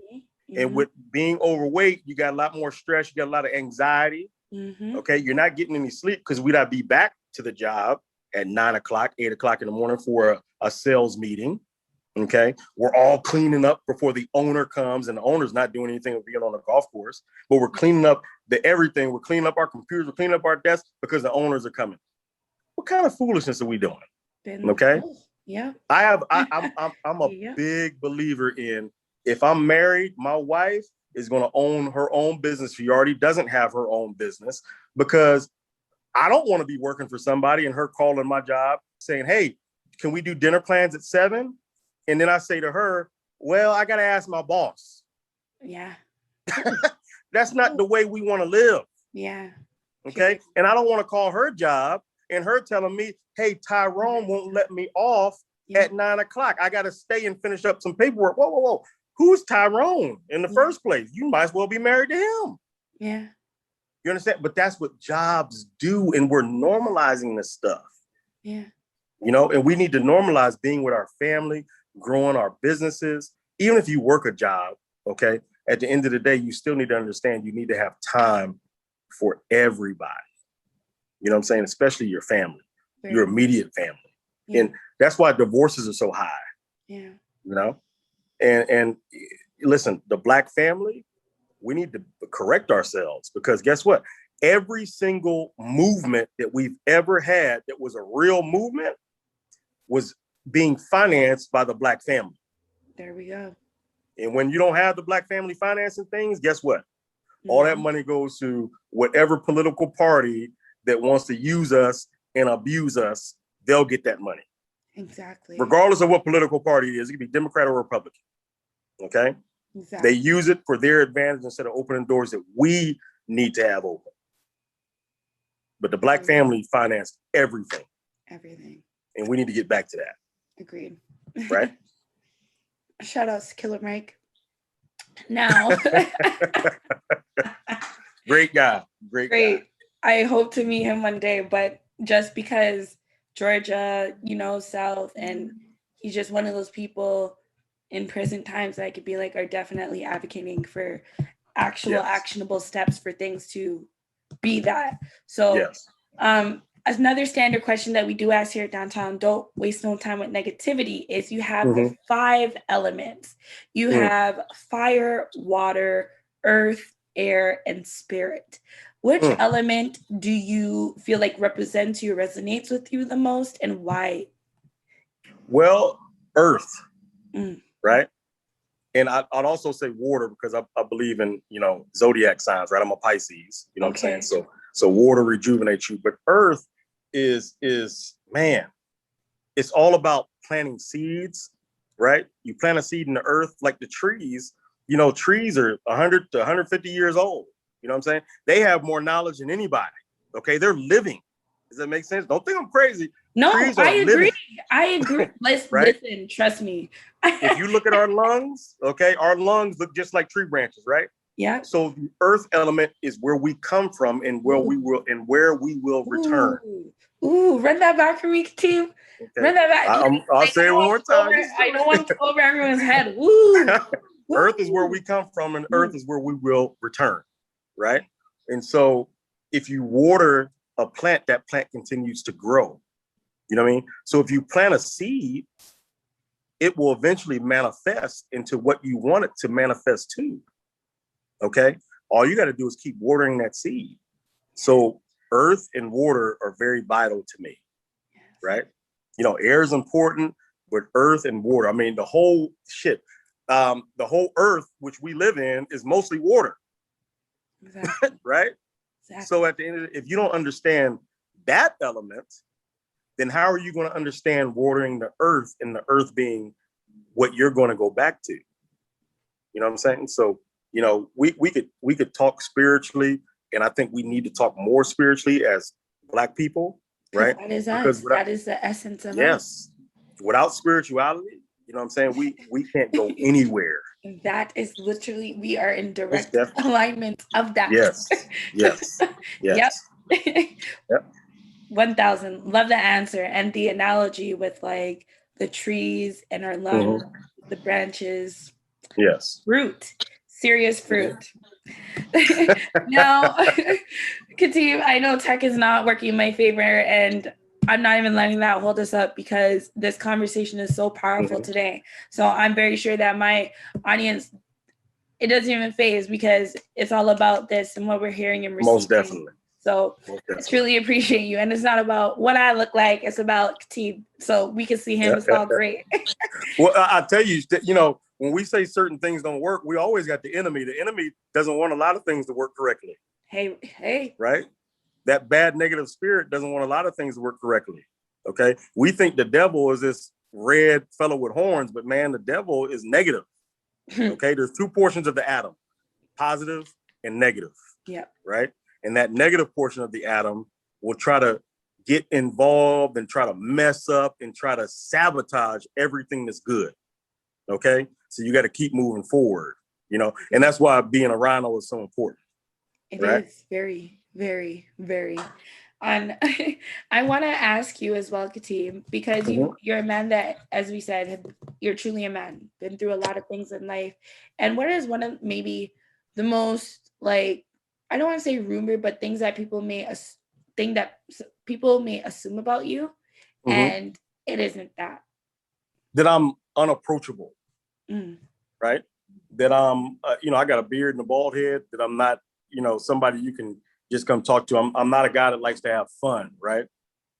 And with being overweight, you got a lot more stress. You got a lot of anxiety. Okay. You're not getting any sleep because we'd be back to the job at 9 o'clock, 8 o'clock in the morning for a sales meeting. Okay. We're all cleaning up before the owner comes, and the owner's not doing anything with being on the golf course, but we're cleaning up everything. We're cleaning up our computers. We're cleaning up our desks because the owners are coming. What kind of foolishness are we doing? Okay. Yeah. I'm a big believer in, if I'm married, my wife is going to own her own business. She already doesn't have her own business, because I don't want to be working for somebody and her calling my job saying, hey, can we do dinner plans at 7? And then I say to her, well, I got to ask my boss. Yeah. That's not the way we want to live. Yeah. Okay. And I don't want to call her job and her telling me, hey, Tyrone won't let me off at 9 o'clock. I got to stay and finish up some paperwork. Whoa, whoa, whoa. Who's Tyrone in the first place? You might as well be married to him. Yeah. You understand? But that's what jobs do. And we're normalizing this stuff. Yeah. You know, and we need to normalize being with our family, growing our businesses. Even if you work a job, okay, at the end of the day, you still need to understand you need to have time for everybody. You know what I'm saying? Especially your family, your immediate family. Yeah. And that's why divorces are so high. Yeah. You know? And listen, the Black family, we need to correct ourselves because guess what? Every single movement that we've ever had that was a real movement was being financed by the Black family. There we go. And when you don't have the Black family financing things, guess what? All that money goes to whatever political party that wants to use us and abuse us. They'll get that money. Exactly. Regardless of what political party it is, it could be Democrat or Republican. Okay. Exactly. They use it for their advantage instead of opening doors that we need to have open. But the Black family financed everything. Everything. And we need to get back to that. Agreed. Right? Shout out to Killer Mike. Now. Great guy. Great guy. I hope to meet him one day, but just because Georgia, you know, South, and he's just one of those people in present times that I could be like are definitely advocating for actual actionable steps for things to be that. So another standard question that we do ask here at Downtown, don't waste no time with negativity, is you have the 5 elements. You have fire, water, earth, air, and spirit. Which element do you feel like represents you, resonates with you the most, and why? Well, earth, right? And I'd also say water because I believe in, you know, zodiac signs, right? I'm a Pisces, you know what I'm saying? So water rejuvenates you, but earth is man, it's all about planting seeds, right? You plant a seed in the earth like the trees, you know, trees are 100 to 150 years old. You know what I'm saying? They have more knowledge than anybody. Okay. They're living. Does that make sense? Don't think I'm crazy. No, I agree. I agree. Listen, trust me. If you look at our lungs, okay, our lungs look just like tree branches, right? Yeah. So the earth element is where we come from and where we will return. Ooh, run that back for me, team. Okay. Run that back. I'll say it one more time. I don't want to go over everyone's head. Woo. Earth is where we come from and earth is where we will return, right? And so if you water a plant, that plant continues to grow. You know what I mean? So if you plant a seed, it will eventually manifest into what you want it to manifest to. Okay? All you got to do is keep watering that seed. So earth and water are very vital to me, right? You know, air is important, but earth and water, I mean, the whole earth, which we live in, is mostly water, right? Exactly. So at the end of it, if you don't understand that element, then how are you going to understand watering the earth and the earth being what you're going to go back to? You know what I'm saying? So, you know, we could talk spiritually, and I think we need to talk more spiritually as Black people, right? That is us. That is the essence of us. Yes. Without spirituality, you know what I'm saying? We can't go anywhere. That is literally, we are in direct alignment of that. Yes. Yes. Yes. Yep. 1000. Love the answer and the analogy with like the trees and our lungs, the branches. Yes. Fruit. Serious fruit. Now, Khatib, I know tech is not working in my favor, and I'm not even letting that hold us up because this conversation is so powerful today. So I'm very sure that my audience, it doesn't even phase because it's all about this and what we're hearing and receiving. Most definitely. So I truly appreciate you. And it's not about what I look like, it's about Khatib. So we can see him. It's all great. Well, I tell you, you know, when we say certain things don't work, we always got the enemy. The enemy doesn't want a lot of things to work correctly. Hey. Right? that bad negative spirit doesn't want a lot of things to work correctly. Okay. We think the devil is this red fellow with horns, but man, the devil is negative. Okay. There's two portions of the atom, positive and negative. Yeah. Right. And that negative portion of the atom will try to get involved and try to mess up and try to sabotage everything that's good. Okay. So you got to keep moving forward, you know, and that's why being a Rhino is so important. It right? is very, very, very. And I want to ask you as well, Khatib, because you're a man that, as we said, you're truly a man, been through a lot of things in life. And what is one of maybe the most, like, I don't want to say rumor, but things that people may assume about you, and it isn't that. That I'm unapproachable, Mm. right? That I'm, you know, I got a beard and a bald head. That I'm not, you know, somebody you can just come talk to. I'm not a guy that likes to have fun, right?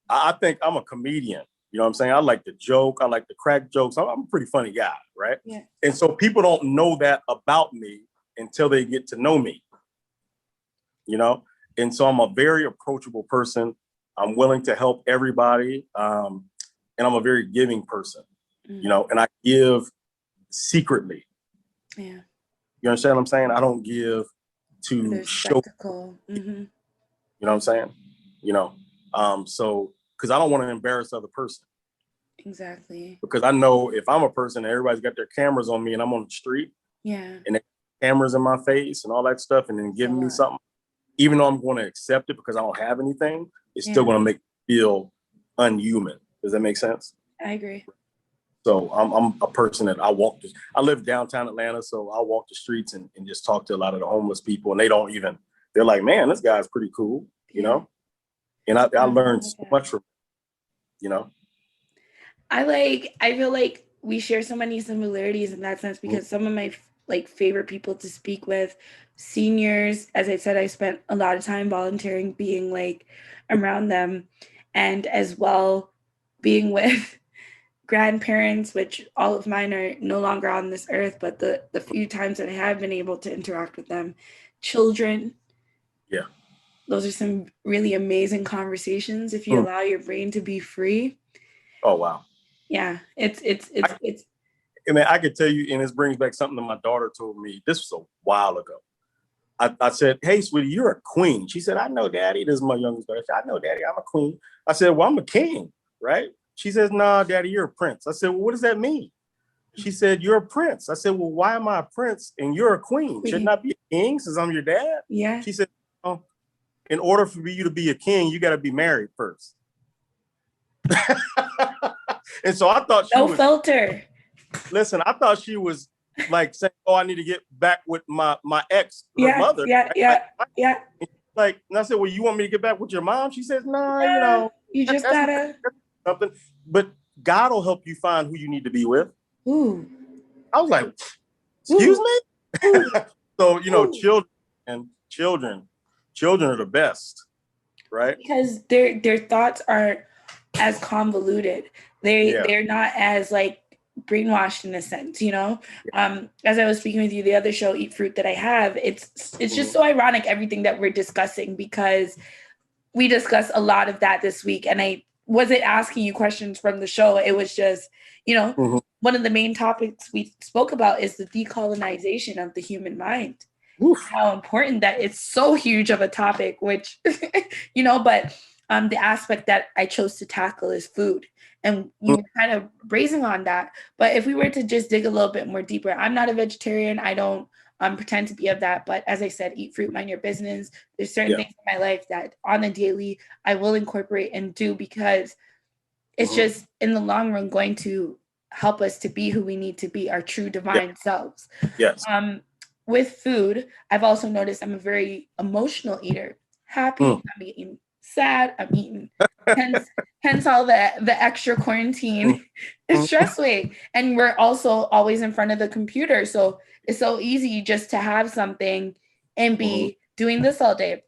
I think I'm a comedian. You know what I'm saying? I like to joke. I like to crack jokes. I'm a pretty funny guy, right? Yeah. And so people don't know that about me until they get to know me, you know? And so I'm a very approachable person. I'm willing to help everybody. And I'm a very giving person, you know, and I give secretly. Yeah. You understand what I'm saying? I don't give to show. Mm-hmm. You know what I'm saying? You know, so because I don't want to embarrass the other person. Exactly. Because I know if I'm a person and everybody's got their cameras on me and I'm on the street, yeah, and cameras in my face and all that stuff, and then giving me something, even though I'm going to accept it because I don't have anything, it's still going to make me feel unhuman. Does that make sense? I agree. So I'm a person that I live downtown Atlanta, so I walk the streets and just talk to a lot of the homeless people, and they're like, man, this guy's pretty cool, you know? And I learned so much from, you know? I feel like we share so many similarities in that sense, because some of my favorite people to speak with, seniors, as I said, I spent a lot of time volunteering, being around them, and as well being with grandparents, which all of mine are no longer on this earth, but the few times that I have been able to interact with them, children. Yeah. Those are some really amazing conversations if you allow your brain to be free. Oh, wow. Yeah. It's I mean, I could tell you, and this brings back something that my daughter told me. This was a while ago. I said, hey, sweetie, you're a queen. She said, I know, Daddy. This is my youngest daughter. I know, Daddy, I'm a queen. I said, well, I'm a king, right? She says, nah, Daddy, you're a prince. I said, well, what does that mean? She said, you're a prince. I said, well, why am I a prince and you're a queen? Shouldn't I be a king since I'm your dad? Yeah. She said, oh, in order for you to be a king, you got to be married first. And so I thought she was... filter. Listen, I thought she was like saying, oh, I need to get back with my ex, her mother. Yeah. Like, and I said, well, you want me to get back with your mom? She says, nah, you know. You just gotta... Something. But God will help you find who you need to be with. Ooh. I was like, excuse me? So, you know, children are the best, right? Because their thoughts aren't as convoluted. They're not as brainwashed in a sense, you know. As I was speaking with you the other show, Eat Fruit, that I have, it's just so ironic, everything that we're discussing, because we discussed a lot of that this week, and I wasn't asking you questions from the show. It was just, you know, one of the main topics we spoke about is the decolonization of the human mind. Oof. How important that it's so huge of a topic, which, you know, but the aspect that I chose to tackle is food. And you were kind of raising on that. But if we were to just dig a little bit more deeper, I'm not a vegetarian. I don't pretend to be of that. But as I said, eat fruit, mind your business. There's certain things in my life that on a daily I will incorporate and do, because it's just in the long run going to help us to be who we need to be, our true divine selves. Yes. With food, I've also noticed I'm a very emotional eater. Happy, I'm eating. Sad, I'm eating. Hence all the extra quarantine stress weight. And we're also always in front of the computer. So it's so easy just to have something and be doing this all day.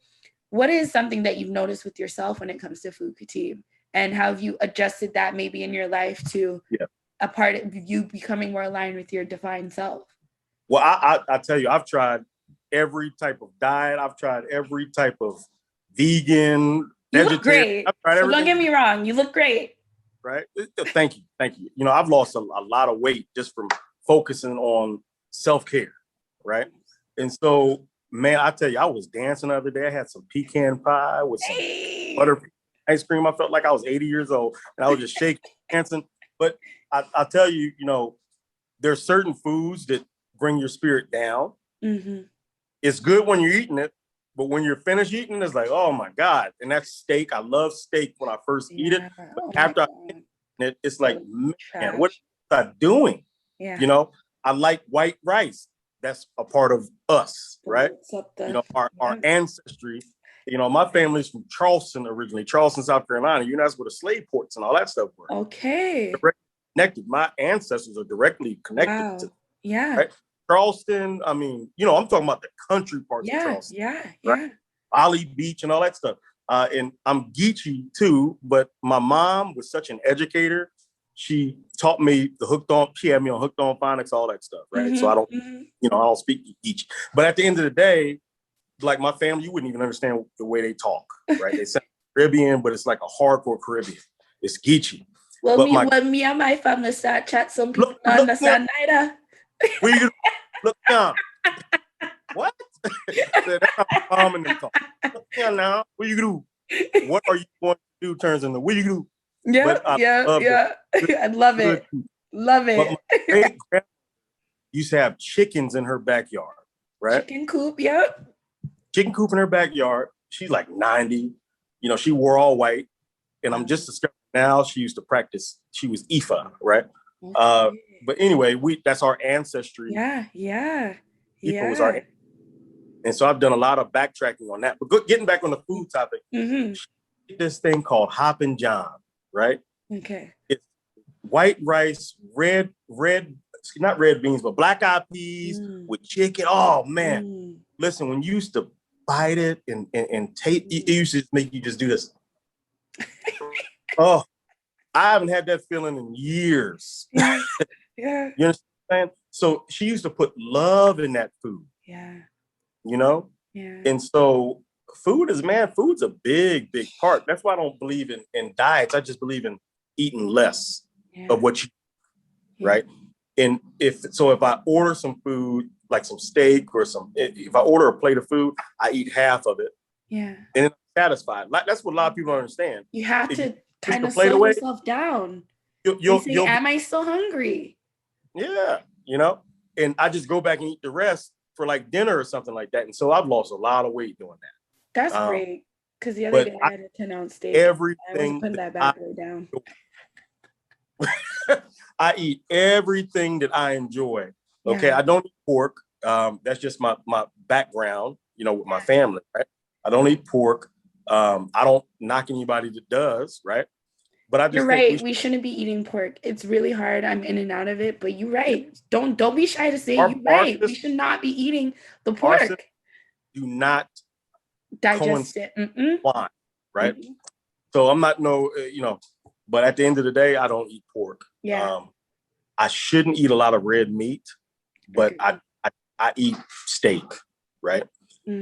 What is something that you've noticed with yourself when it comes to food, Khatib? And how have you adjusted that maybe in your life to a part of you becoming more aligned with your divine self? Well, I tell you, I've tried every type of diet. I've tried every type of vegan, You look vegetarian. great. So don't get me wrong. You look great. Right? Thank you. You know, I've lost a lot of weight just from focusing on self-care, right? And so, man, I tell you, I was dancing the other day. I had some pecan pie with some butter ice cream. I felt like I was 80 years old, and I was just shaking, dancing. But I tell you, you know, there's certain foods that bring your spirit down. Mm-hmm. It's good when you're eating it, but when you're finished eating, it's like, oh my God. And that's steak. I love steak when I first eat it. But after I eat it, it's like, man, what am I doing? Yeah. You know, I like white rice. That's a part of us, right? You know, our ancestry. You know, my family's from Charleston originally, Charleston, South Carolina. You know, that's where the slave ports and all that stuff were. Okay. Connected. My ancestors are directly connected to, yeah. Right? Charleston, I mean, you know, I'm talking about the country parts of Charleston. Right? Ollie Beach and all that stuff. And I'm Geechee too, but my mom was such an educator. She taught me she had me on hooked on phonics, all that stuff, right? So I don't, you know, I don't speak Geechee. But at the end of the day, like my family, you wouldn't even understand the way they talk, right? They sound Caribbean, but it's like a hardcore Caribbean. It's Geechee. Well, me and my family start chat, some people don't understand neither. Look down. What? That's how my mom and them talk. Look down now. What you do? What are you going to do? Turns into what you do? Yeah. I love it. Love it. But my great grandma used to have chickens in her backyard, right? Chicken coop, yep. Chicken coop in her backyard. She's like 90. You know, she wore all white. And I'm just discovering now she used to practice. She was Ifa, right? Okay. But anyway, that's our ancestry. Yeah. Was our, and so I've done a lot of backtracking on that. But getting back on the food topic, this thing called Hoppin' John, right? Okay. It's white rice, not red beans, but black eyed peas with chicken. Oh man. Listen, when you used to bite it and taste, it used to make you just do this. Oh, I haven't had that feeling in years. Yeah. You understand? So she used to put love in that food. Yeah. You know? Yeah. And so food's a big, big part. That's why I don't believe in diets. I just believe in eating less of what you right? And if I order some food, like some steak or if I order a plate of food, I eat half of it. Yeah. And I'm satisfied. Like that's what a lot of people don't understand. You have to kind of slow yourself down. You'll say, am I still hungry? Yeah, you know, and I just go back and eat the rest for like dinner or something like that. And so I've lost a lot of weight doing that. That's great. Because the other day I had a 10-ounce steak. Everything. I wasn't putting that back way down. I eat everything that I enjoy. Okay. I don't eat pork. That's just my background, you know, with my family, right? I don't eat pork. I don't knock anybody that does, right? But I just you're right. We shouldn't be eating pork. It's really hard. I'm in and out of it, but you're right. Don't be shy to say you're right. We should not be eating the pork. Do not digest it. Wine, right? So I'm not you know, but at the end of the day, I don't eat pork. Yeah. I shouldn't eat a lot of red meat, but I eat steak, right?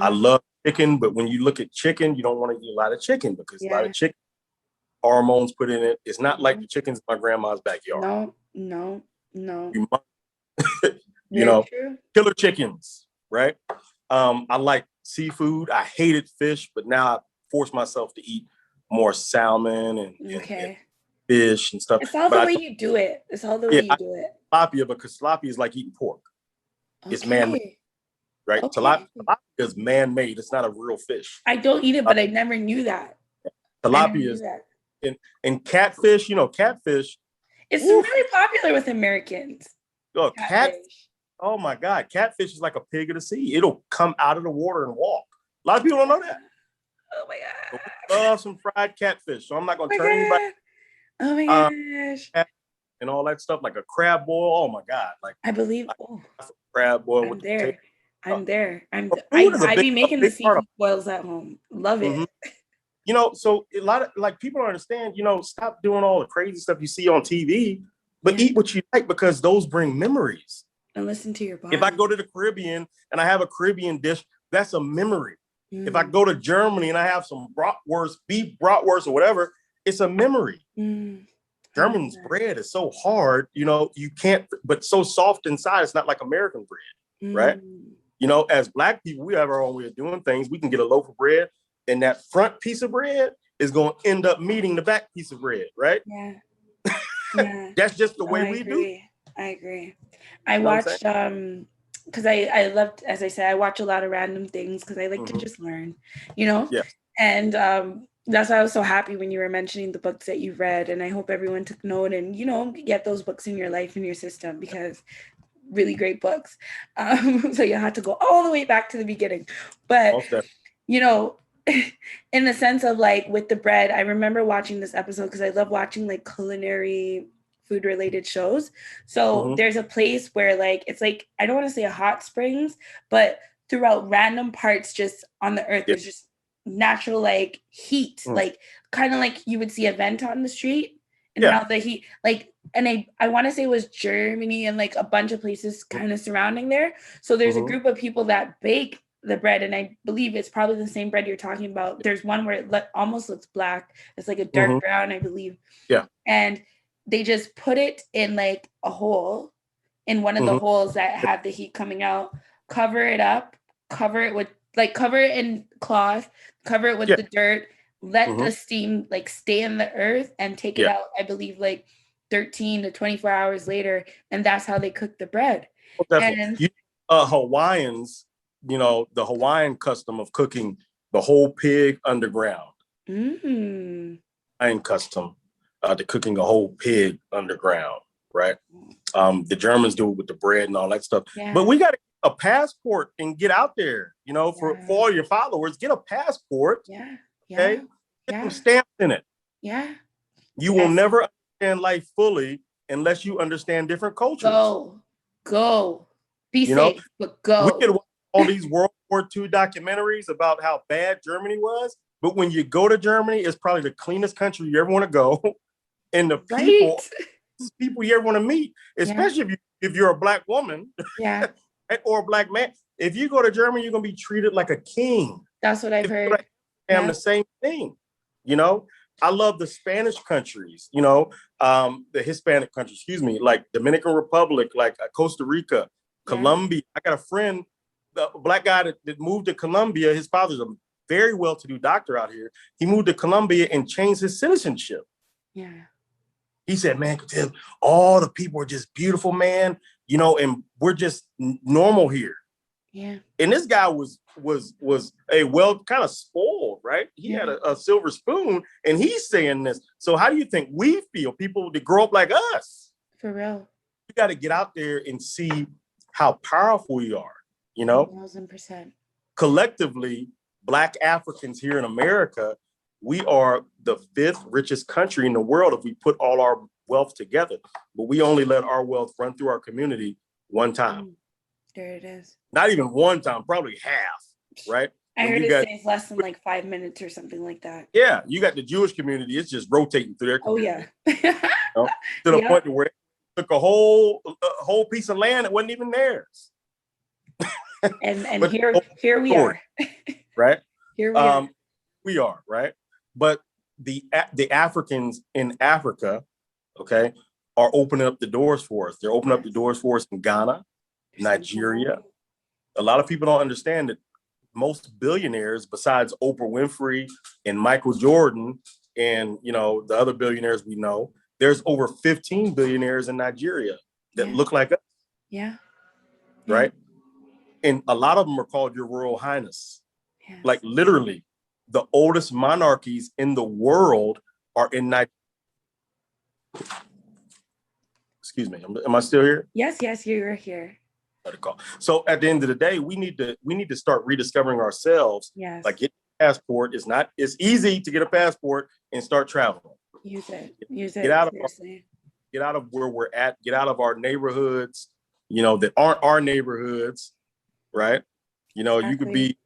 I love chicken, but when you look at chicken, you don't want to eat a lot of chicken because a lot of chicken hormones put in it. It's not like the chickens in my grandma's backyard. No. You know, killer chickens, right? I like seafood. I hated fish, but now I force myself to eat more salmon and fish and stuff. It's all the way you do it. It's all the way you do it. Tilapia, because tilapia is like eating pork. It's man-made, right? Okay. Tilapia is man-made. It's not a real fish. I don't eat it, but I never knew that. Tilapia is, and catfish, you know, catfish. It's really popular with Americans. Oh, catfish. Oh my God. Catfish is like a pig of the sea. It'll come out of the water and walk. A lot of people don't know that. Oh my God. So we love some fried catfish. So I'm not going to turn anybody. Oh my gosh. And all that stuff, like a crab boil. Oh my God. Like I believe crab boil. I'm there. I be making the seafood boils at home. Love it. You know, so a lot of like people don't understand, you know, stop doing all the crazy stuff you see on TV, but eat what you like because those bring memories. And listen to your body. If I go to the Caribbean and I have a Caribbean dish, that's a memory. If I go to Germany and I have some bratwurst, beef bratwurst or whatever, it's a memory. German's bread is so hard, you can't, but so soft inside. It's not like American bread, right? As Black people, we have our own way of doing things. We can get a loaf of bread, and that front piece of bread is going to end up meeting the back piece of bread, right? Yeah. That's just the way we do. I agree. I watched, because I loved, as I said, I watch a lot of random things because I like to just learn, Yes. And that's why I was so happy when you were mentioning the books that you've read. And I hope everyone took note and, get those books in your life, in your system, because really great books. So you had to go all the way back to the beginning. But, in the sense of like with the bread, I remember watching this episode because I love watching like culinary food related shows. So there's a place where like, it's like, I don't want to say a hot springs, but throughout random parts just on the earth, there's just natural like heat, like kind of like you would see a vent on the street and how the heat, like, and I want to say it was Germany and like a bunch of places kind of surrounding there. So there's a group of people that bake the bread, and I believe it's probably the same bread you're talking about. There's one where it almost looks black. It's like a dark brown, I believe. Yeah. And they just put it in like a hole, in one of the holes that have the heat coming out, cover it up, cover it in cloth, cover it with the dirt, let the steam like stay in the earth and take it out, I believe like 13 to 24 hours later. And that's how they cook the bread. And Hawaiians, the Hawaiian custom of cooking the whole pig underground. Hawaiian custom to cooking a whole pig underground, right? The Germans do it with the bread and all that stuff. But we got to get a passport and get out there, for all your followers, get a passport. Okay? Get some stamps in it. You will never understand life fully unless you understand different cultures. Go. Be safe, but go. We can watch all these World War II documentaries about how bad Germany was, but when you go to Germany, it's probably the cleanest country you ever want to go. And the people you ever want to meet, especially if you're a Black woman or a Black man. If you go to Germany, you're going to be treated like a king. That's what I've heard. The same thing. I love the Spanish countries, the Hispanic countries, like Dominican Republic, like Costa Rica, Colombia. I got a friend, a Black guy that moved to Colombia. His father's a very well-to-do doctor out here. He moved to Colombia and changed his citizenship. He said, man, all the people are just beautiful, man, and we're just normal here. And this guy was kind of spoiled, right? He had a silver spoon, and he's saying this. So how do you think we feel, people that grow up like us? For real. You got to get out there and see how powerful we are, 1,000%. Collectively, Black Africans here in America, we are the 5th richest country in the world if we put all our wealth together. But we only let our wealth run through our community one time. There it is. Not even one time, probably half, right? I heard it says less than like 5 minutes or something like that. Yeah, you got the Jewish community. It's just rotating through their community. To the point where they took a whole piece of land that wasn't even theirs. And here we are. Right? Here we are. We are, right? But the Africans in Africa, okay, are opening up the doors for us. They're opening up the doors for us in Ghana, Nigeria. A lot of people don't understand that most billionaires, besides Oprah Winfrey and Michael Jordan and, the other billionaires we know, there's over 15 billionaires in Nigeria that look like us. Right? And a lot of them are called Your Royal Highness. Like literally, the oldest monarchies in the world are in Nigeria. Excuse me, am I still here? Yes, you're here. So at the end of the day, we need to start rediscovering ourselves. Like get a passport. It's easy to get a passport and start traveling. Use it. Get out of where we're at. Get out of our neighborhoods, that aren't our neighborhoods, right? You could be.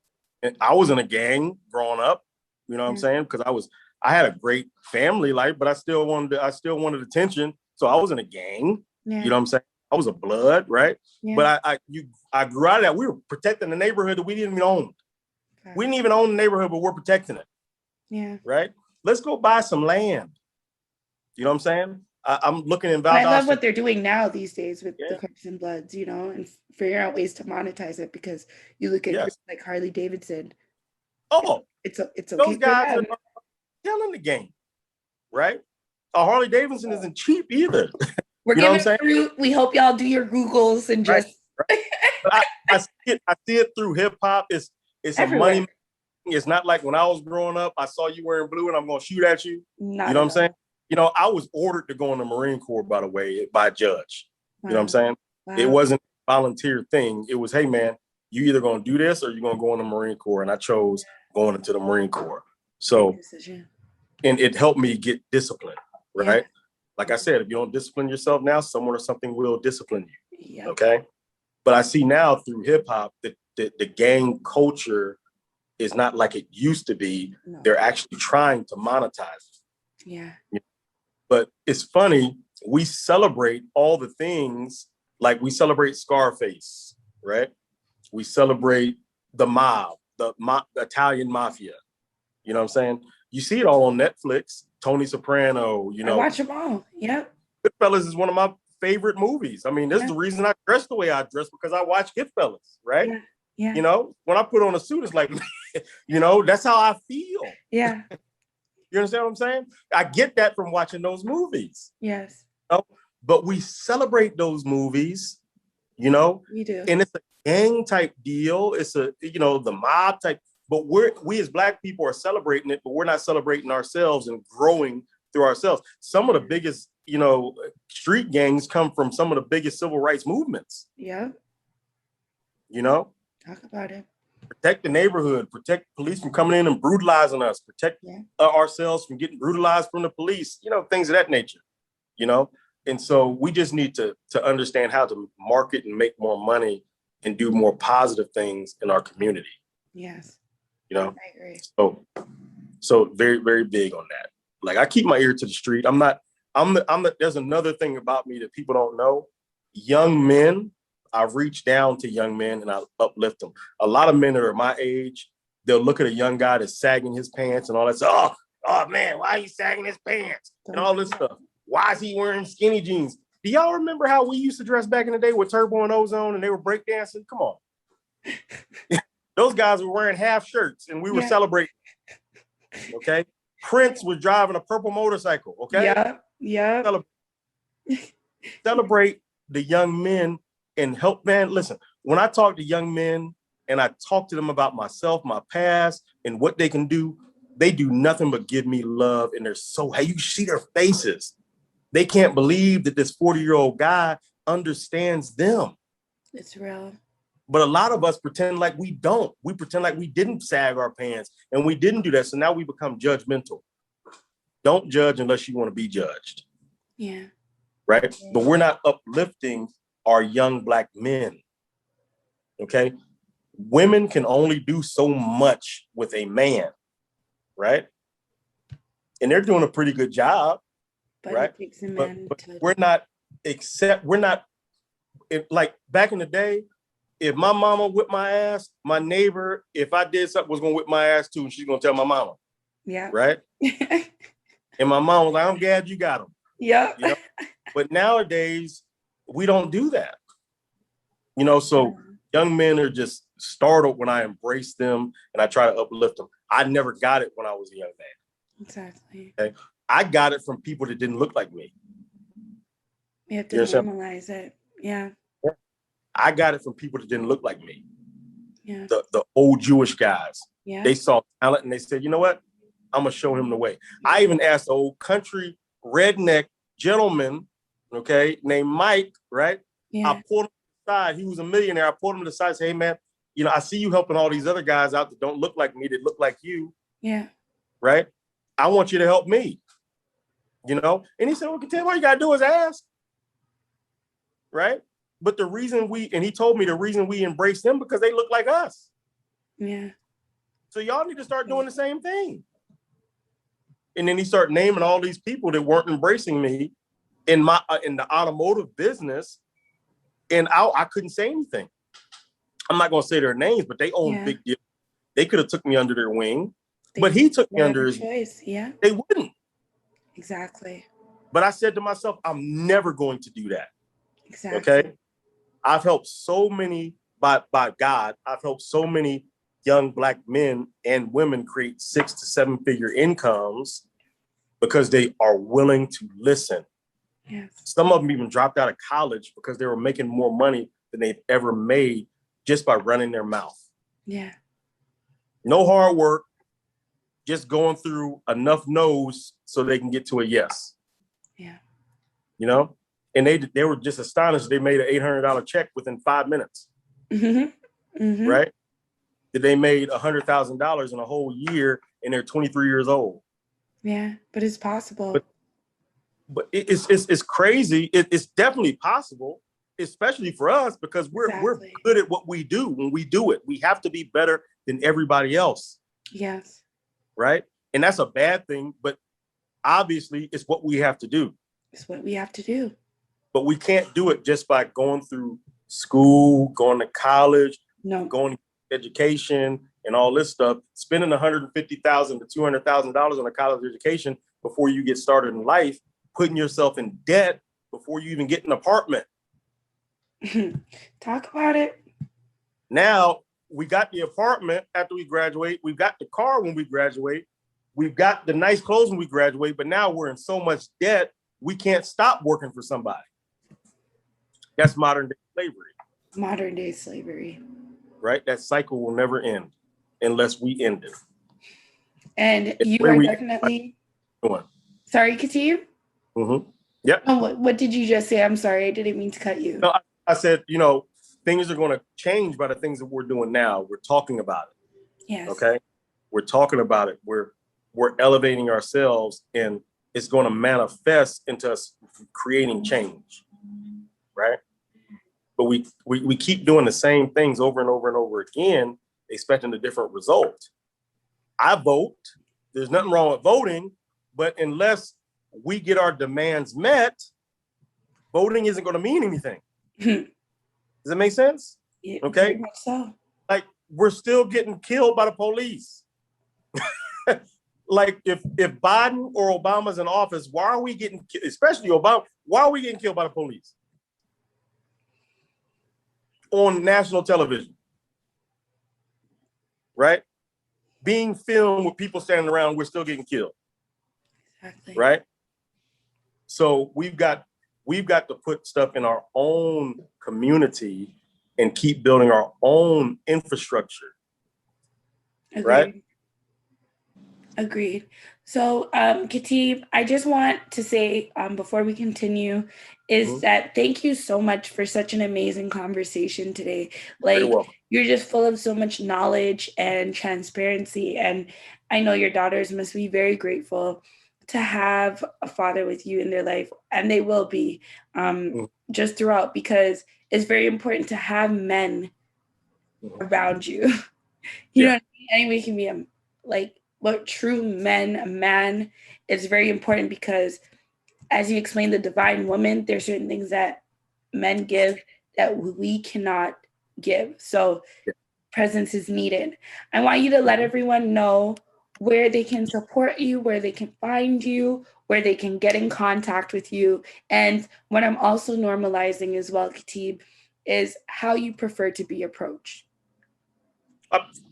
I was in a gang growing up. You know what I'm saying? Because I had a great family life, but I still wanted attention. So I was in a gang. You know what I'm saying? I was a blood, right? But I grew out of that. We were protecting the neighborhood that we didn't even own. We didn't even own the neighborhood, but we're protecting it. Yeah. Right? Let's go buy some land. You know what I'm saying? I'm looking in Valdosta. I love what they're doing now these days with the Crips and Bloods, you know, and figuring out ways to monetize it, because you look at groups like Harley Davidson. Oh, it's okay. Those guys are killing the game, right? A Harley Davidson isn't cheap either. We're giving fruit. We hope y'all do your Googles and just. Right. But I see it through hip hop. It's everywhere. A money. It's not like when I was growing up, I saw you wearing blue and I'm going to shoot at you. Not you know what I'm saying? You know, I was ordered to go in the Marine Corps, by the way, by a judge. Wow. You know what I'm saying? Wow. It wasn't a volunteer thing. It was, hey, man, you either going to do this or you're going to go in the Marine Corps. And I chose going into the Marine Corps. So, and it helped me get disciplined, right? Yeah. Like I said, if you don't discipline yourself now, someone or something will discipline you. Yep. Okay. But I see now through hip hop that the gang culture is not like it used to be. No. They're actually trying to monetize it. Yeah. But it's funny, we celebrate all the things, like we celebrate Scarface, right? We celebrate the mob, the Italian mafia. You know what I'm saying? You see it all on Netflix. Tony Soprano, you know. I watch them all. Yep. Goodfellas is one of my favorite movies. I mean, this is the reason I dress the way I dress, because I watch Goodfellas, right? Yeah. You know, when I put on a suit, it's like, you know, that's how I feel. Yeah. You understand what I'm saying? I get that from watching those movies. Yes. You know? But we celebrate those movies, you know? We do. And it's a gang type deal. It's a, you know, the mob type. But we as Black people are celebrating it, but we're not celebrating ourselves and growing through ourselves. Some of the biggest, you know, street gangs come from some of the biggest civil rights movements. Yeah. You know? Talk about it. Protect the neighborhood, protect police from coming in and brutalizing us, protect ourselves from getting brutalized from the police, you know, things of that nature, you know? And so we just need to understand how to market and make more money and do more positive things in our community. Yes. You know? I agree. So very, very big on that. Like, I keep my ear to the street. There's another thing about me that people don't know. Young men, I reach down to young men and I uplift them. A lot of men that are my age, they'll look at a young guy that's sagging his pants and all that stuff. Oh man, why are you sagging his pants? And all this stuff. Why is he wearing skinny jeans? Do y'all remember how we used to dress back in the day with Turbo and Ozone and they were breakdancing? Come on. Those guys were wearing half shirts and we were celebrating. Okay. Prince was driving a purple motorcycle. Okay. Yeah. Celebrate the young men. And help, man, listen, when I talk to young men and I talk to them about myself, my past, and what they can do, they do nothing but give me love. And they're so, hey, you see their faces. They can't believe that this 40-year-old guy understands them. It's real. But a lot of us pretend like we don't. We pretend like we didn't sag our pants and we didn't do that. So now we become judgmental. Don't judge unless you want to be judged. Yeah. Right? Yeah. But we're not uplifting our young Black men. Okay. Women can only do so much with a man, right? And they're doing a pretty good job, but right? It takes a man but we're not like back in the day, if my mama whipped my ass, my neighbor, if I did something, was gonna whip my ass too, and she's gonna tell my mama. Yeah. Right? And my mom was like, I'm glad you got him. Yeah. You know? But nowadays, we don't do that. You know, so young men are just startled when I embrace them and I try to uplift them. I never got it when I was a young man. Exactly. Okay? I got it from people that didn't look like me. You have to normalize it. Yeah. I got it from people that didn't look like me. Yeah. The old Jewish guys. Yeah. They saw talent and they said, you know what? I'm going to show him the way. Yeah. I even asked the old country redneck gentleman, okay, named Mike, right? Yeah. I pulled him aside. He was a millionaire. I pulled him to the side and said, hey, man, you know, I see you helping all these other guys out that don't look like me, that look like you. Yeah. Right? I want you to help me. You know? And he said, well, tell you all you got to do is ask. Right? But the reason he told me the reason we embrace them because they look like us. Yeah. So y'all need to start doing the same thing. And then he started naming all these people that weren't embracing me in the automotive business. And I couldn't say anything. I'm not going to say their names, but they own big deals. They could have took me under their wing, but he took me under his choice. Yeah, they wouldn't. Exactly. But I said to myself, I'm never going to do that. Exactly. Okay. I've helped so many by God. I've helped so many young Black men and women create 6 to 7 figure incomes because they are willing to listen. Yes. Some of them even dropped out of college because they were making more money than they've ever made just by running their mouth. Yeah. No hard work, just going through enough no's so they can get to a yes. Yeah. You know? And they were just astonished they made an $800 check within 5 minutes. Mm-hmm. Mm-hmm. Right? That they made $100,000 in a whole year and they're 23 years old. Yeah, but it's possible. But it's crazy. It's definitely possible, especially for us, because we're good at what we do. When we do it, we have to be better than everybody else. Yes. Right? And that's a bad thing, but obviously it's what we have to do. It's what we have to do. But we can't do it just by going through school, going to college, going to education and all this stuff, spending $150,000 to $200,000 on a college education before you get started in life, putting yourself in debt before you even get an apartment. Talk about it. Now we got the apartment after we graduate. We've got the car when we graduate. We've got the nice clothes when we graduate, but now we're in so much debt, we can't stop working for somebody. That's modern day slavery. Modern day slavery. Right? That cycle will never end unless we end it. And you are definitely... Sorry, Khatib? Mm-hmm. Yep. Oh, what did you just say? I'm sorry. I didn't mean to cut you. No, I said, things are going to change by the things that we're doing now. We're talking about it. Yes. Okay? We're talking about it. We're elevating ourselves, and it's going to manifest into us creating change. Right? But we keep doing the same things over and over and over again, expecting a different result. I vote. There's nothing wrong with voting, but unless we get our demands met, voting isn't going to mean anything. Does that make sense? Yeah, okay. Very much so. Like, we're still getting killed by the police. Like, if Biden or Obama's in office, why are we getting, especially Obama, why are we getting killed by the police? On national television, right? Being filmed with people standing around, we're still getting killed. Exactly. Right? So we've got to put stuff in our own community and keep building our own infrastructure. Agreed. Right? Agreed. So, Khatib, I just want to say before we continue is that thank you so much for such an amazing conversation today. Like, you're just full of so much knowledge and transparency. And I know your daughters must be very grateful to have a father with you in their life. And they will be just throughout, because it's very important to have men around you. You know what I mean? Anybody can be but true men, a man, is very important because, as you explained, the divine woman, there's certain things that men give that we cannot give. So presence is needed. I want you to let everyone know where they can support you, where they can find you, where they can get in contact with you. And what I'm also normalizing as well, Khatib, is how you prefer to be approached.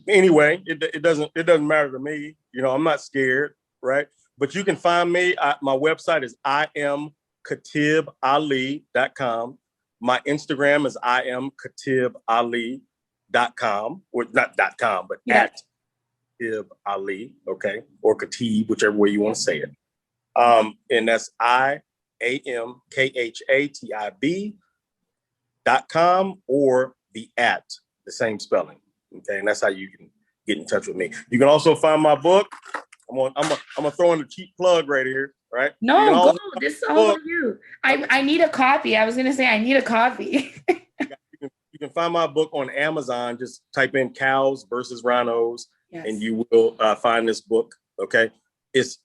Anyway, it doesn't matter to me. I'm not scared, right? But you can find me. My website is IamKhatibAli.com. My Instagram is IamKhatibAli.com, or not .com, but at Khatib Ali, okay, or Khatib, whichever way you want to say it. And that's IamKhatib.com, or the same spelling. Okay, and that's how you can get in touch with me. You can also find my book. I'm gonna throw in a cheap plug right here, right? No, go. This is all about you. I need a copy. I was gonna say I need a copy. You can find my book on Amazon. Just type in "Cows versus Rhinos," and you will find this book. Okay, it's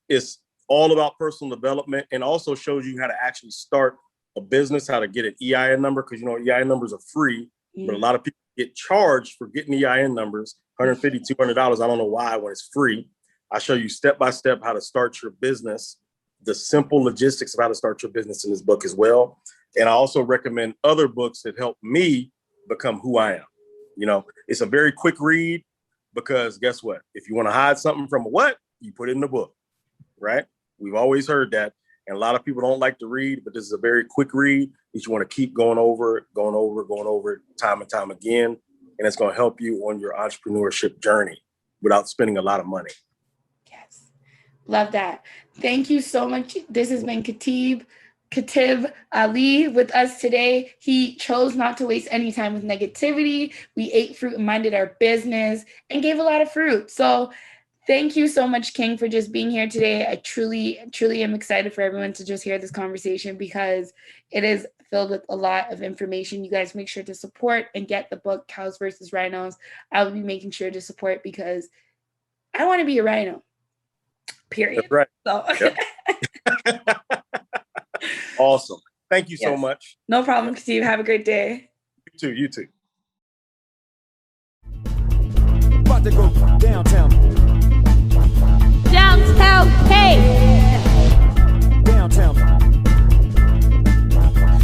all about personal development, and also shows you how to actually start a business, how to get an EIN number, because EIN numbers are free, but a lot of people get charged for getting EIN numbers, $150, $200. I don't know why when it's free. I show you step by step how to start your business, the simple logistics of how to start your business in this book as well. And I also recommend other books that help me become who I am. You know, it's a very quick read because guess what? If you want to hide something from a what, you put it in the book, right? We've always heard that. And a lot of people don't like to read, but this is a very quick read that you want to keep going over time and time again. And it's going to help you on your entrepreneurship journey without spending a lot of money. Yes. Love that. Thank you so much. This has been Khatib Ali with us today. He chose not to waste any time with negativity. We ate fruit and minded our business and gave a lot of fruit. So thank you so much, King, for just being here today. I truly am excited for everyone to just hear this conversation because it is filled with a lot of information. You guys make sure to support and get the book, Cows versus Rhinos. I will be making sure to support because I want to be a rhino, period. That's right. So. Yep. Awesome. Thank you so much. No problem, Steve. Have a great day. You too. About to go downtown. Downtown, hey!